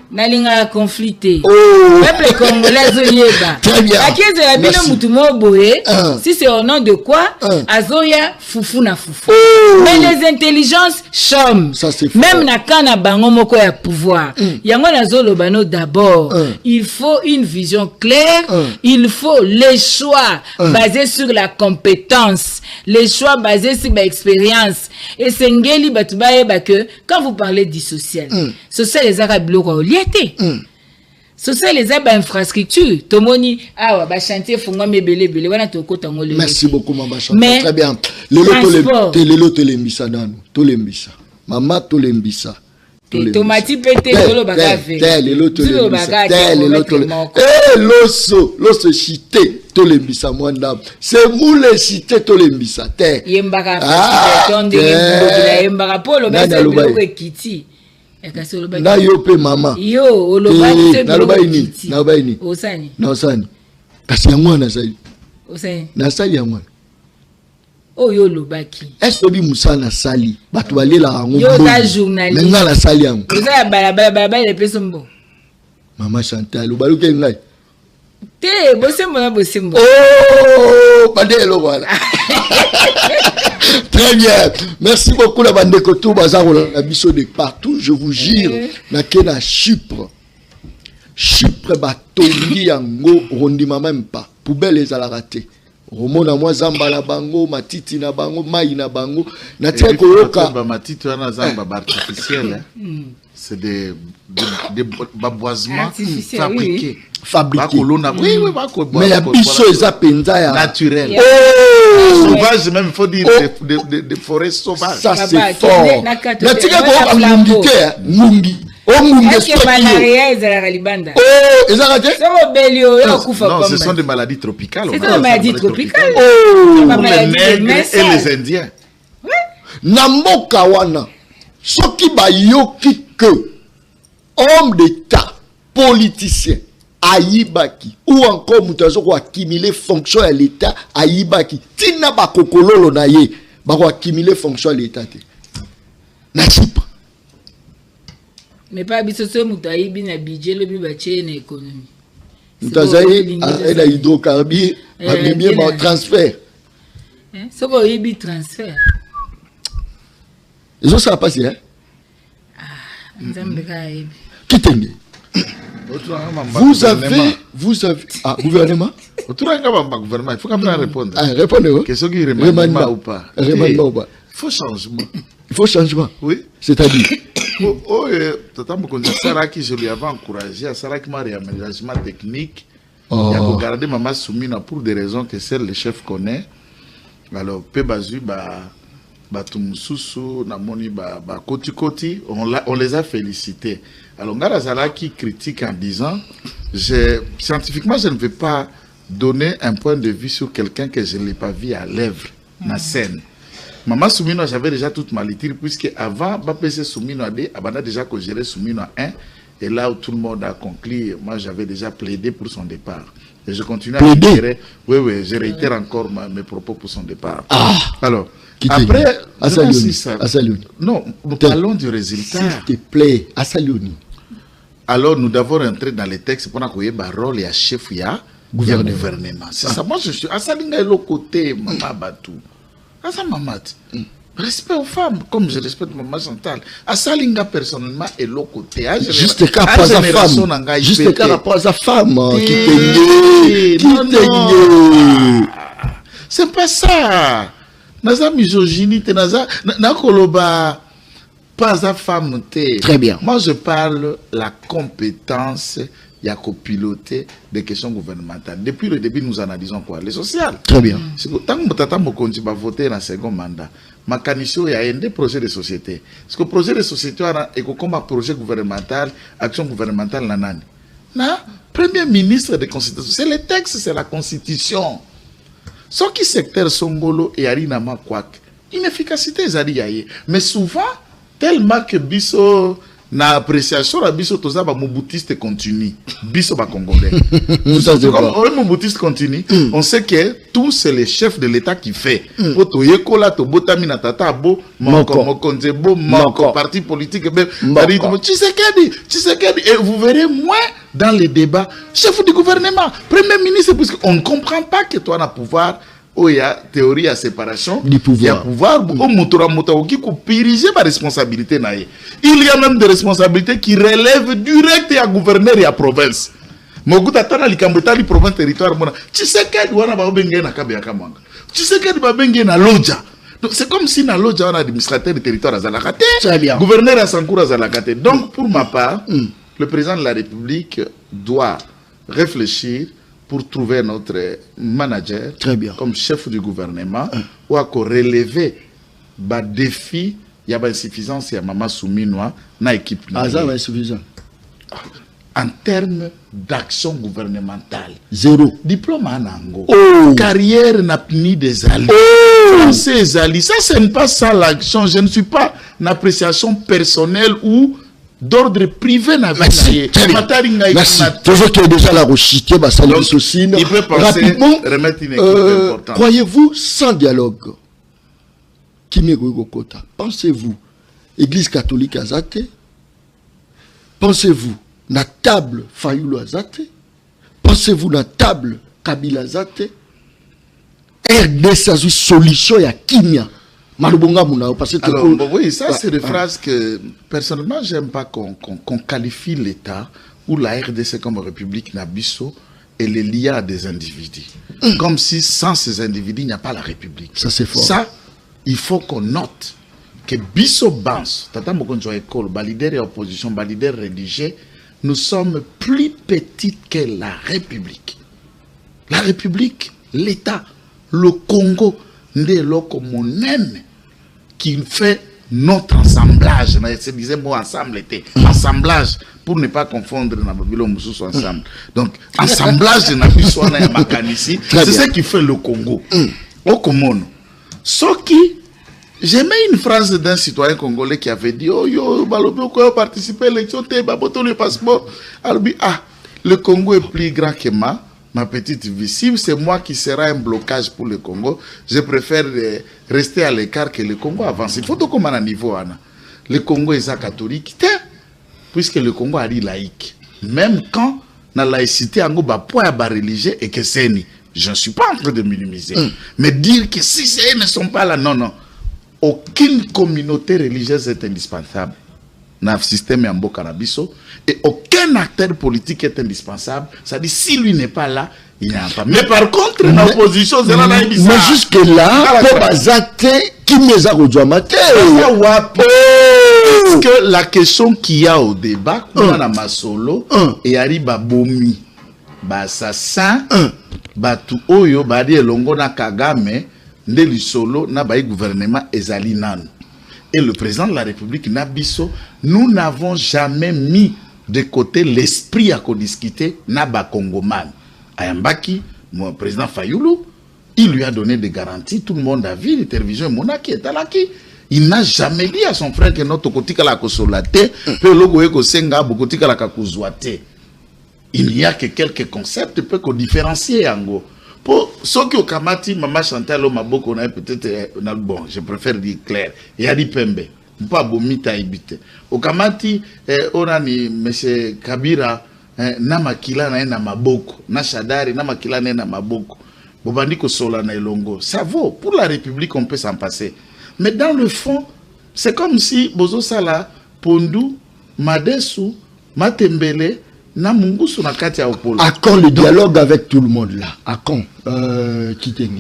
Speaker 3: Nalinga conflicté peuple congolais zoyeba akize ya bino mutu moboye si c'est au nom de quoi azoya fufu na fufu mais les intelligences chôment même na kana bango moko ya pouvoir yango nazoloba no d'abord il faut une vision claire il faut les choix basés sur la compétence les choix basés sur l'expérience et sengeli batubaye ba que quand vous parlez du social les arabes social les infrastructures tomoni awa ba chantier funga mebele wana tokota ngole.
Speaker 1: Merci beaucoup Maman Chantal. Très bien. Lelo tolembisa nanu tolembisa mama tolembisa
Speaker 3: tomati pete lelo bakave
Speaker 1: lelo tolembisa loso chité tolembisa mwanda c'est moule chité tolembisa te
Speaker 3: yembaka tonde yembaka polo ba biloko ekiti
Speaker 1: na yo pe mama
Speaker 3: yo
Speaker 1: olobaini osani kasi yango na sali
Speaker 3: osani
Speaker 1: na sali yango
Speaker 3: oyo lobaki
Speaker 1: est-ce que bi musana sali batu balela yango
Speaker 3: yo ta journaliste
Speaker 1: menga la sali yango
Speaker 3: oza balabala le peso mbo
Speaker 1: Maman Chantal obaluke ngai
Speaker 3: te bosembo na bosembo
Speaker 1: bandelo voilà. Très bien. Merci beaucoup la bande de tout bazar la biso de partout. Je vous jure, na kena Chypre batongi yango rondima même pas. Poubelle les ala raté. Romona moi zamba la bango, matiti na bango, mai na bango. Na tia koloka
Speaker 2: ba matiti na zamba artificiel. C'est des baboisements fabriqués. Oui,
Speaker 1: mais la biso eza penza ya
Speaker 2: naturel. Sauvage même, il faut dire des forêts sauvages.
Speaker 1: Ça c'est fort. Natika ko ngungite ngungi.
Speaker 3: Est-ce que malaria ezalaka libanda?
Speaker 1: Ezalaka te?
Speaker 2: Non, ce sont des maladies tropicales.
Speaker 3: C'est des maladies tropicales.
Speaker 2: Pour les nègres et les Indiens.
Speaker 1: Namboka wana soki bayoki que homme d'État, politicien aïbaki ou encore mutazo ko accumuler fonction à l'État aïbaki tina ba kokololo na ye ba ko accumuler fonction à l'État te na Chypre.
Speaker 3: Mais pas biso so mutayibi na budget le bi bache na économie
Speaker 1: Ntazaï, elle a hydrocarbure, bien transfert.
Speaker 3: C'est quoi le transfert?
Speaker 1: Et ça va passer, hein? Qui t'aime? Vous avez, gouvernement?
Speaker 2: Gouvernement, il faut quand même répondre.
Speaker 1: Répondez-vous.
Speaker 2: Qu'est-ce qui remaniement ou pas?
Speaker 1: Remaniement ou pas?
Speaker 2: Il faut changement.
Speaker 1: Il faut changement.
Speaker 2: Oui.
Speaker 1: C'est-à-dire?
Speaker 2: Je lui avais encouragé à Saraki réaménagement technique. Il a regardé Maman Soumina pour des raisons que seul le chef connaît. Alors, Pébazu, Batumsusu, Namoni, Koti, on les a félicités. Alors, Ngarazala qui critique en disant, scientifiquement, je ne vais pas donner un point de vue sur quelqu'un que je ne l'ai pas vu à l'œuvre, na scène. Maman Soumino, j'avais déjà toute ma liture, puisque avant, Bapese Soumino a dit, on a déjà géré Soumino 1, et là où tout le monde a conclu, moi j'avais déjà plaidé pour son départ. Et je continue à réitérer, oui, je réitère encore mes propos pour son départ. Alors, après, non, nous parlons du résultat.
Speaker 1: S'il te plaît, Asalioni.
Speaker 2: Alors, nous devons rentrer dans les textes pour qu'on ait un rôle et un chef, il y a gouvernement. C'est ça, moi je suis. Asalinga est l'autre côté, Maman Batou. Asa Mamat. Respect aux femmes, comme je respecte Maman Chantal. Asalinga personnellement est l'autre côté.
Speaker 1: Juste qu'à pas sa femme. Juste qu'à pas sa femme. Qui t'aigne.
Speaker 2: C'est pas ça. Naza misogynie, naza koloba pas à femme.
Speaker 1: Très bien.
Speaker 2: Moi je parle la compétence. Il y a copiloter des questions gouvernementales. Depuis le début, nous analysons quoi? Les sociales.
Speaker 1: Très bien.
Speaker 2: Tant que Tata Mokonji va voter dans le second mandat, ma canissio, il y a des projets de société. Parce que le projet de société, est comme un projet gouvernemental, action gouvernementale, nanani. Na, premier ministre de constitution, c'est les textes, c'est la constitution. Ce qui secteur Songolo et Arinama Kwak, inefficacité, Zadi. Mais souvent, tellement que Bisso. Na appréciation la biso toza ba moboutiste continue biso ba congolais comme on moboutiste continue on sait que tout c'est les chefs de l'état qui fait poto yekola to botami na tata bo moko konzebo moko parti politique ben Tshisekedi et vous verrez moins dans les débats chef du gouvernement premier ministre parce qu'on ne comprend pas que toi na pouvoir. Il y a théorie à séparation
Speaker 1: du pouvoir.
Speaker 2: Il y a pouvoir qui diriger ma responsabilité. Il y a même des responsabilités qui relèvent direct à gouverneur et à province. Moguta tana likambeta li province territoire mona. Tshisekedi wana ba bengé na kabya kamanga. Tshisekedi ba bengé na loja. Donc c'est comme si na loja on a administrateur du territoire à Zalakate. Gouverneur à Sankoura Zalakate. Donc pour ma part, le président de la République doit réfléchir pour trouver notre manager comme chef du gouvernement ou à relever le défi, il y a une insuffisance, il y a Maman Souminoa, dans l'équipe. En termes d'action gouvernementale,
Speaker 1: zéro.
Speaker 2: Diplôme en Ango. Carrière n'a ni des alliés. Ces alliés, ça ce n'est pas ça l'action. Je ne suis pas en appréciation personnelle ou d'ordre privé.
Speaker 1: Merci. Merci. Toujours qu'il y a déjà la Rochité,
Speaker 2: il peut penser remettre une équipe importante.
Speaker 1: Croyez-vous sans dialogue, pensez-vous, Église catholique azate? Pensez-vous, na table Fayulu azate? Pensez-vous, na table Kabila azate? RDC solution ya Kinya?
Speaker 2: Alors, oui, ça c'est des phrases que personnellement j'aime pas qu'on qualifie l'État ou la RDC comme République Nabiso et les lier à des individus. Comme si sans ces individus il n'y a pas la République.
Speaker 1: Ça c'est fort.
Speaker 2: Ça, il faut qu'on note que Bisso Bans, Tata Mokonjo École, leader et opposition, leader rédigé, nous sommes plus petites que la République. La République, l'État, le Congo, qui fait notre assemblage. Je disais moi ensemble était assemblage pour ne pas confondre ensemble. Donc assemblage de Nabiswana et Makanisi, c'est ce qui fait le Congo. Au Comono. Ce qui j'aimais une phrase d'un citoyen congolais qui avait dit oh yo Baloboko participer à l'élection le passeport. Le Congo est plus grand que moi. Ma petite vie, si c'est moi qui sera un blocage pour le Congo, je préfère rester à l'écart que le Congo avance. Il faut tout comme à un niveau. Le Congo est catholique, puisque le Congo est laïque. Même quand na laïcité ango ba poids ba religieux et que c'est ni. Je ne suis pas en train de minimiser. Mais dire que si ces ne sont pas là, non, non. Aucune communauté religieuse est indispensable dans le système Yambo Canabiso. Et aucun acteur politique est indispensable. Ça dit, si lui n'est pas là, il n'y a pas. Mais par contre, l'opposition, c'est là.
Speaker 1: Mais jusque-là, pour Bazate, qui nous a rejoint matin.
Speaker 2: Parce que la question qu'il y a au débat, on a ma solo, et arrive Bomi, assassin, Batu Oyo, Badi Elongo na Kagame, Ndeli Solo, na baï gouvernement ezali nan. Et le président de la République, Nabiso, nous n'avons jamais mis de côté l'esprit à discuter Naba Congoman. Ayambaki, mon président Fayoulou, il lui a donné des garanties, tout le monde a vu, les télévisions Monaki et Talaki. Il n'a jamais dit à son frère que notre côté la kosolate, que logo eko senga bokoti la kakuzwate. Il n'y a que quelques concepts peut qu'on différencier en gros. Pour ceux qui ont kamati, maman Chantal au maboko on a peut-être bon, je préfère dire clair. Il y a dit pembe, pas bomita ibite. Au kamati on a ni monsieur Kabira na makila na maboko, na Shadari na makila na maboko. Bobandi ko sola na elongo. Ça vaut pour la République, on peut s'en passer. Mais dans le fond, c'est comme si Bozo Sala, Pondu, Madesu, Matembele, Namungusu na kati ya Opolo.
Speaker 1: À quand le dialogue avec tout le monde là? À quand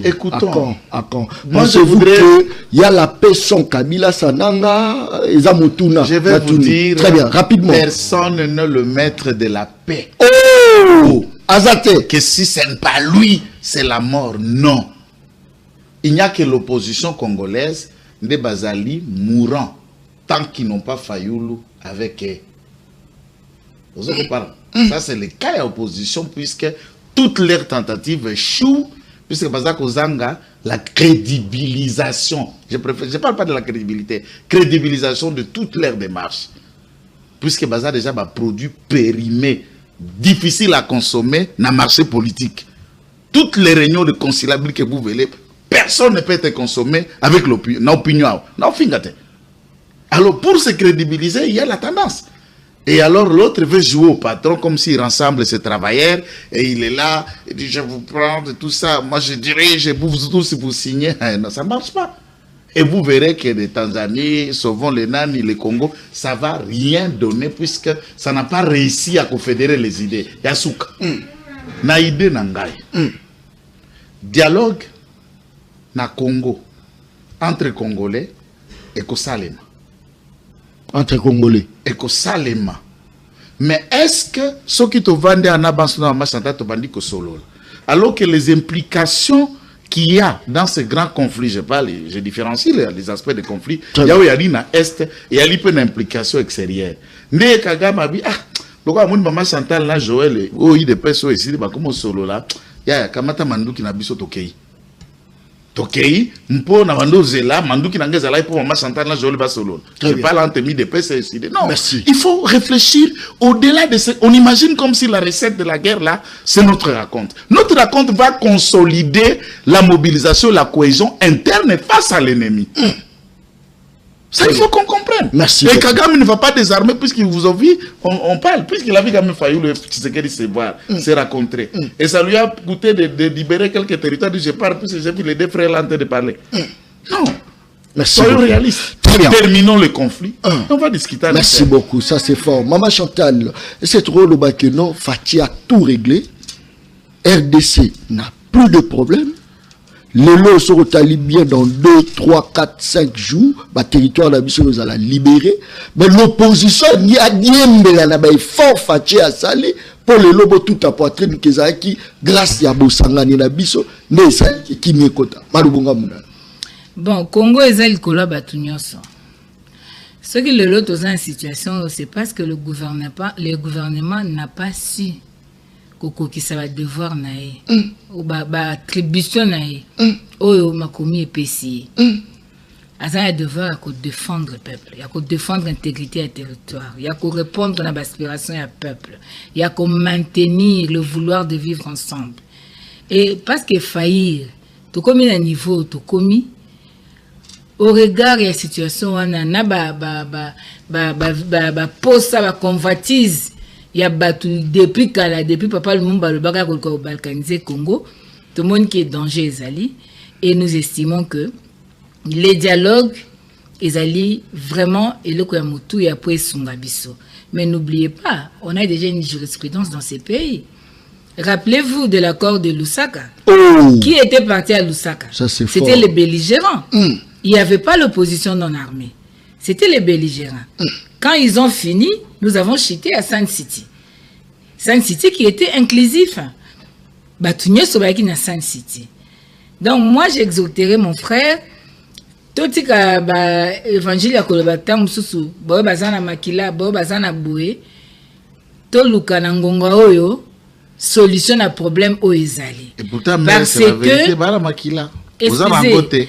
Speaker 2: Écoutons.
Speaker 1: À quand pensez-vous qu'il y a la paix sans Kabila Sananga et Zamotuna?
Speaker 2: Je vais vous dire,
Speaker 1: très bien, rapidement.
Speaker 2: Personne n'est le maître de la paix.
Speaker 1: Oh Azate.
Speaker 2: Que si ce n'est pas lui, c'est la mort. Non. Il n'y a que l'opposition congolaise des Bazali mourant tant qu'ils n'ont pas Fayoulou avec eux. Vous avez parlé. Ça, c'est le cas de l'opposition puisque toutes leurs tentatives échouent. Puisque Bazako Zanga, la crédibilisation, je ne parle pas de la crédibilité, crédibilisation de toutes leurs démarches. Puisque Bazar déjà a produit périmé, difficile à consommer dans le marché politique. Toutes les réunions de conciliabilité que vous voulez, personne ne peut être consommé avec l'opinion. Alors pour se crédibiliser, il y a la tendance. Et alors l'autre veut jouer au patron comme s'il rassemble ses travailleurs et il est là, il dit je vous prends de tout ça, moi je dirais, je vous tous vous signez. Non, ça ne marche pas. Et vous verrez que les Tanzanie, souvent les Nani, les Congo, ça ne va rien donner puisque ça n'a pas réussi à confédérer les idées. Yasuka. Na idée nangai. Dialogue na Congo entre Congolais et Kosalema.
Speaker 1: Entre Congolais
Speaker 2: et Kosalema. Mais est-ce que ceux qui te vendent en avance dans la Machanta te vendent que solo? Alors que les implications qu'il y a dans ce grand conflit, je différencie les aspects de conflit, il y a une est et il y a une implication extérieure. Ne Kagame a dit, ah, pourquoi mon maman Chantal là, Joël, oh, il est perso ici, bah, comment solo là, il y a Kamata Mandou qui n'a pas Tokei. Tokei, mpo na Mandou Zela, Mandou qui n'a pas Zela, pour maman Chantal là, Joël va solo. Je parle en termes de perso ici. Non, merci. Il faut réfléchir au-delà de ce. On imagine comme si la recette de la guerre là, c'est notre raconte. Notre raconte va consolider la mobilisation, la cohésion interne face à l'ennemi. Ça, il faut qu'on comprenne.
Speaker 1: Merci.
Speaker 2: Et Kagame ne va pas désarmer puisqu'il vous a vu, on parle, puisqu'il a vu quand même fallu le Tshisekedi se voir, se rencontrer. Et ça lui a coûté de libérer quelques territoires. Je parle puisque j'ai vu les deux frères là en train de parler. Non.
Speaker 1: Merci.
Speaker 2: Soyons réalistes.
Speaker 1: Très bien.
Speaker 2: Terminons le conflit. On va discuter.
Speaker 1: Merci beaucoup. Ça, c'est fort. Maman Chantal, c'est trop le bas que non, Fatih a tout réglé. RDC n'a plus de problème. Les lots seront bien dans 2, 3, 4, 5 jours. Le territoire de la mission nous allons libérer. Mais l'opposition, il y a des fort Fatih à Sali pour les lobos tout à poitrine qui, grâce à Bosangani na biso, ne sa qui m'y kota. Malubunga muna.
Speaker 3: Bon, Congo est le collab ce qui le lot aux en situation, c'est parce que le gouvernement n'a pas su que ça va devoir naïe ou attribution naïe ou ma commis épaissi. À ça, il y a devoir à défendre le peuple, il y a qu'à défendre l'intégrité du territoire, il y a qu'à répondre à l'aspiration du peuple, il y a qu'à maintenir le vouloir de vivre ensemble. Et parce que faillir, tout comme il y a un niveau, tout commis, au regard de la situation, on a poste, convoitise. il y a battu depuis Kala, depuis Papa Lumumba le baga ko balkaniser Congo, tout le monde qui est danger ezali, et nous estimons que les dialogues ezali vraiment et le koyamutu ya po esunga biso. Mais n'oubliez pas, on a déjà une jurisprudence dans ces pays. Rappelez-vous de l'accord de Lusaka. Qui était parti à Lusaka? C'était les belligérants. Il n'y avait pas l'opposition non armée. C'était les belligérants. Quand ils ont fini, nous avons chuté à Sun City. Sun City qui était inclusif. Batunye Sobaki na Sun City. Donc moi j'exhorterai mon frère. Totika ba évangile ya kolobata mususu. Bo bazana makila, bo bazana boué. To luka na ngonga oyo. Solution à problème au ezali.
Speaker 2: Et pourtant, parce que vous avez côté.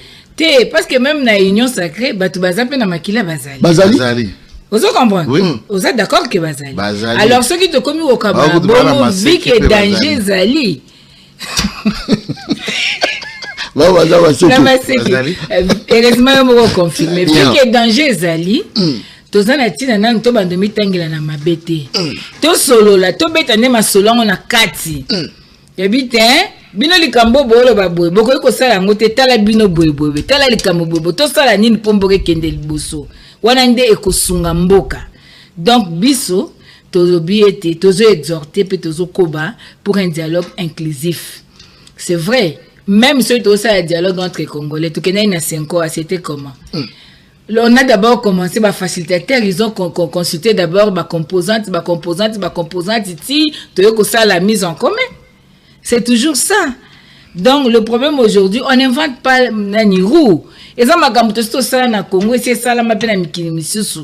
Speaker 3: Parce que même dans l'union sacrée, batu bazape na makila bazali.
Speaker 2: Bazali.
Speaker 3: Vous comprenez? Oui. Vous êtes d'accord que bazali. Bazali. Alors ceux qui te commis au Kabana, bon, vu que danger zali. Heureusement, on va confirmer. Vu que danger zali. Tozana tina nani to bandomi tangela na mabete. To solo la to betane ma solo na kati. Yebite bino likambo bolo baboy. Boko ko sala ngote tala bino boyeboy. Tala likambo bobo to sala nini pomboke kende liboso. Wana nde ekosunga mboka. Donc biso tozo biete tozo exhorter pe tozo koba pour un dialogue inclusif. C'est vrai, même si tu as un dialogue entre les Congolais, tu connais une 5 ans, c'était comment? On a d'abord commencé par facilitateur, ils ont consulté d'abord ma composante, ici, tu veux que ça la mise en commun. C'est toujours ça. Donc le problème aujourd'hui, on n'invente pas ni roue. Et ça m'a comme tout ça na Congo, c'est ça la mapena mikini misusu.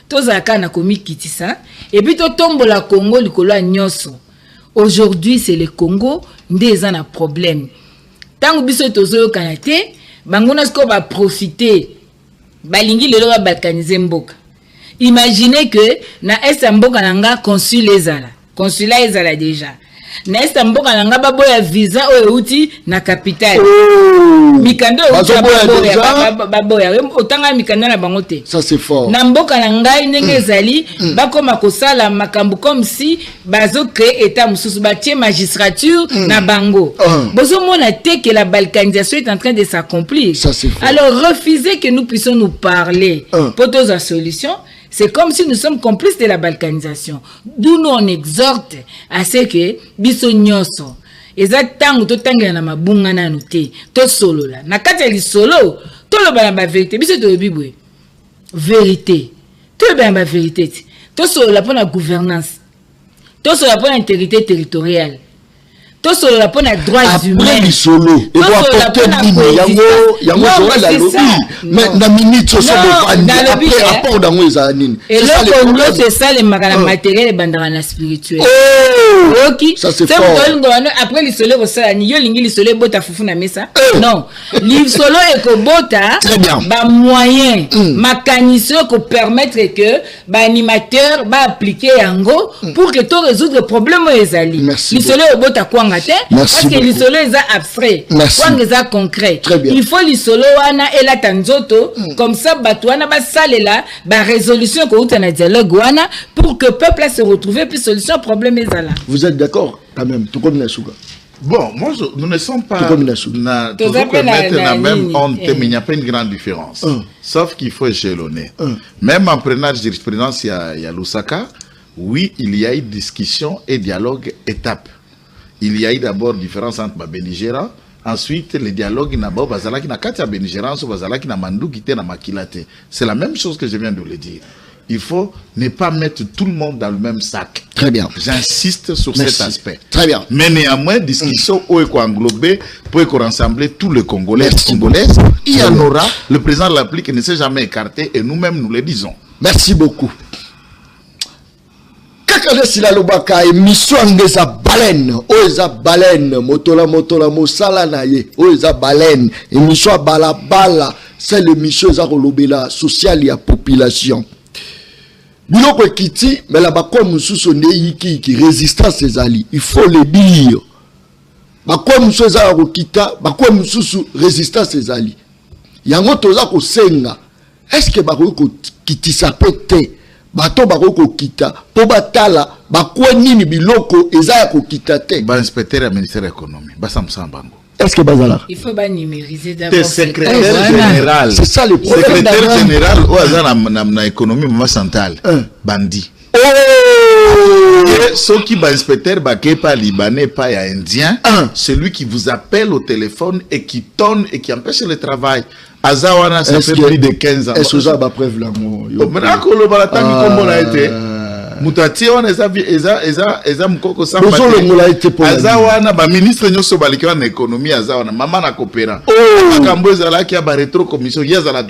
Speaker 3: Tout ça na komi kiti ça. Et puis tout tombe la Congo likolo nyoso. Aujourd'hui c'est le Congo, ndeza na problème. Tant que biso tozo kanate, bangona sko va profiter. Balingi lelo ba balkaniser mboka. Imaginez que na est mboka nanga consulat ezala déjà. Na est mboka nanga baboya visa o euti na capitale. Mikando baboya otanga mikanda na bangote.
Speaker 1: Ça c'est fort.
Speaker 3: Na mboka nanga ndenge ezali bakoma kosala makambu comme si bazo créer état mususu batie magistrature na bango. Bozo mona te que la balkanisation est en train de s'accomplir. Alors refusez que nous puissions nous parler pour d'autres solutions. C'est comme si nous sommes complices de la balkanisation. D'où nous on exhorte à ce que biso nyoso ezatang to tangela na mabunga na noté to solo la na kati li solo to lo ba na vérité biso to bibwe vérité to ba na vérité to solo la pour la gouvernance to solo la pour l'intégrité territoriale to solo la pour les droits humains.
Speaker 1: Après solo et pour apporter yango la lobby mais na minute so après apport dans les années.
Speaker 3: Et le Congo c'est ça les matériel et bandana spirituel. OK.
Speaker 1: Ça c'est fort.
Speaker 3: Après les solo ko ça ni yo lingi les solo bota fufu na mesa. Non, les solo et ko bota ba moyen mécanisme ko permettre que ba animateur ba appliquer yango pour que to résoudre le problème ezali. Les solo bota kwa parce que les solo est abstrait, quand est concret. Il faut les solo wana et la tanzoto comme ça batouana ba salela ba résolution ko utana dialogue wana pour que peuple se retrouve puis solution problème est là.
Speaker 1: Vous êtes d'accord quand même tout comme Nasuga?
Speaker 2: Bon, moi nous ne sommes pas na même honte, mais il n'y a pas une grande différence. Sauf qu'il faut échelonner. Même en prenant la jurisprudence il y a Lusaka, oui, il y a eu discussion et dialogue étape. Il y a eu d'abord différence entre les belligérants, ensuite les dialogues n'abord bazalaki na kati ya belligérants ou bazalaki na mandu kité na makilate. C'est la même chose que je viens de le dire. Il faut ne pas mettre tout le monde dans le même sac.
Speaker 1: Très bien.
Speaker 2: J'insiste sur cet aspect.
Speaker 1: Très bien.
Speaker 2: Mais néanmoins, discussion où est englobé pour rassembler tous les Congolais et Congolaises. Il y en aura. Le président de la République ne s'est jamais écarté et nous-mêmes nous le disons.
Speaker 1: Merci beaucoup. Kakade sila lobaka émission ngeza baleine oza baleine motola mosala na ye oza baleine émission bala c'est l'émission za kolobela social ya population biloko kiti mais la bakwa mususu ndeyiki ki résistance ezali il faut le dire bakwa mususu za kokita bakwa mususu résistance ezali yango toza ko senga est-ce que bako ko kitisa pete bato bako kita po batala bakwe nini biloko eza ya kokita te
Speaker 2: ba inspecteur ya ministère économie basamsa bango.
Speaker 1: Est-ce que bazala
Speaker 3: il faut pas numériser d'abord.
Speaker 2: T'es secrétaire général.
Speaker 1: C'est ça le problème.
Speaker 2: Secrétaire général au hasard na économie Mama Chantal. Bandit. Et ceux qui va inspecteur baké pas libanais pas indien, celui qui vous appelle au téléphone et qui tonne et qui empêche le travail. Azawana ça fait plus de 15 ans.
Speaker 1: Est-ce que ça va preuve là mon yo.
Speaker 2: Maintenant que le balatangi comme la été. Mutati on eza mukoko samba. Azawana ba ministre nyoso baliki na économie azawana mama na coopérant. Akambo ezala ki ba rétro commission yazala.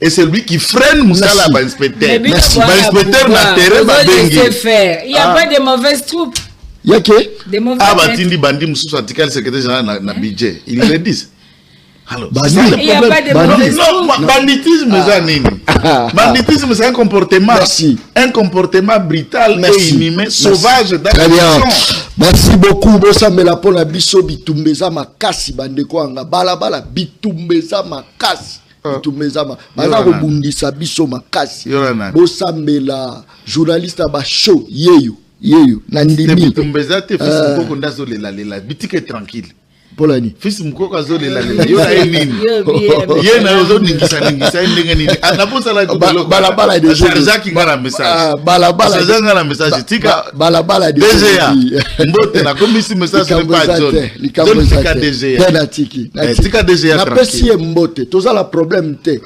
Speaker 2: Et c'est lui qui freine Moussala ba inspecteur. Ba inspecteur na terrain ba bengi.
Speaker 3: Il y a pas de mauvaises troupes.
Speaker 1: Il y a que
Speaker 3: des mauvaises.
Speaker 2: Ah ba tindi bandi mususu article secrétaire général na budget. Il le dit. Alors,
Speaker 3: il n'y a pas de mauvaises troupes.
Speaker 2: Non, banditisme banditisme c'est un comportement.
Speaker 1: Merci.
Speaker 2: Un comportement brutal et inhumain, sauvage dans
Speaker 1: la nation. Merci beaucoup. Bosambela pona biso bitumbeza makasi bandeko anga balabala bitumbeza makasi. Bitumbeza baza kobundisa biso makasi. Bosambela journaliste ba show yeyo na ndimi.
Speaker 2: Bitumbeza te fisi mukoko ndazo lela bitike tranquille.
Speaker 1: Polani
Speaker 2: fils mukoko azole la yo na nini ye na yo ningisa ndenge nini anaposa la
Speaker 1: balabala de
Speaker 2: Jacques ngara message
Speaker 1: balabala
Speaker 2: ngara message tika
Speaker 1: balabala de
Speaker 2: DGA mbote na komisi message ne pas zone tika DGA
Speaker 1: na tiki
Speaker 2: tika DGA
Speaker 1: na pesi mbote toza la problème te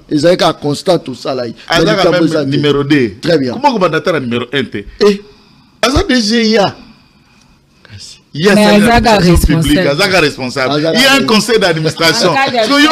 Speaker 1: ezalika constant tout ça là
Speaker 2: azaka numéro 2
Speaker 1: très bien
Speaker 2: comment ko bandata numéro 1 te aza DGA. Il y a responsable. Il y a un conseil d'administration. Ça
Speaker 1: c'est fort. Il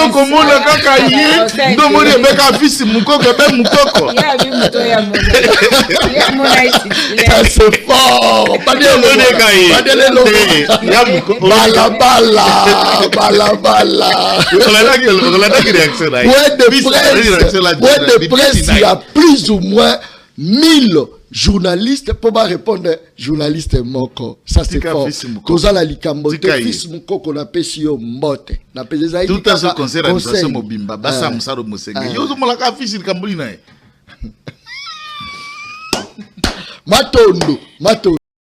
Speaker 1: y a plus ou moins 1000 journaliste pour pas répondre journaliste moko ça c'est fort toza la likambo te fils mukoko na pesi yo mbote na pesi
Speaker 2: tout à ce conseil d'administration mobimba basa musaro musenge yo zo molaka fils likambo lina matondo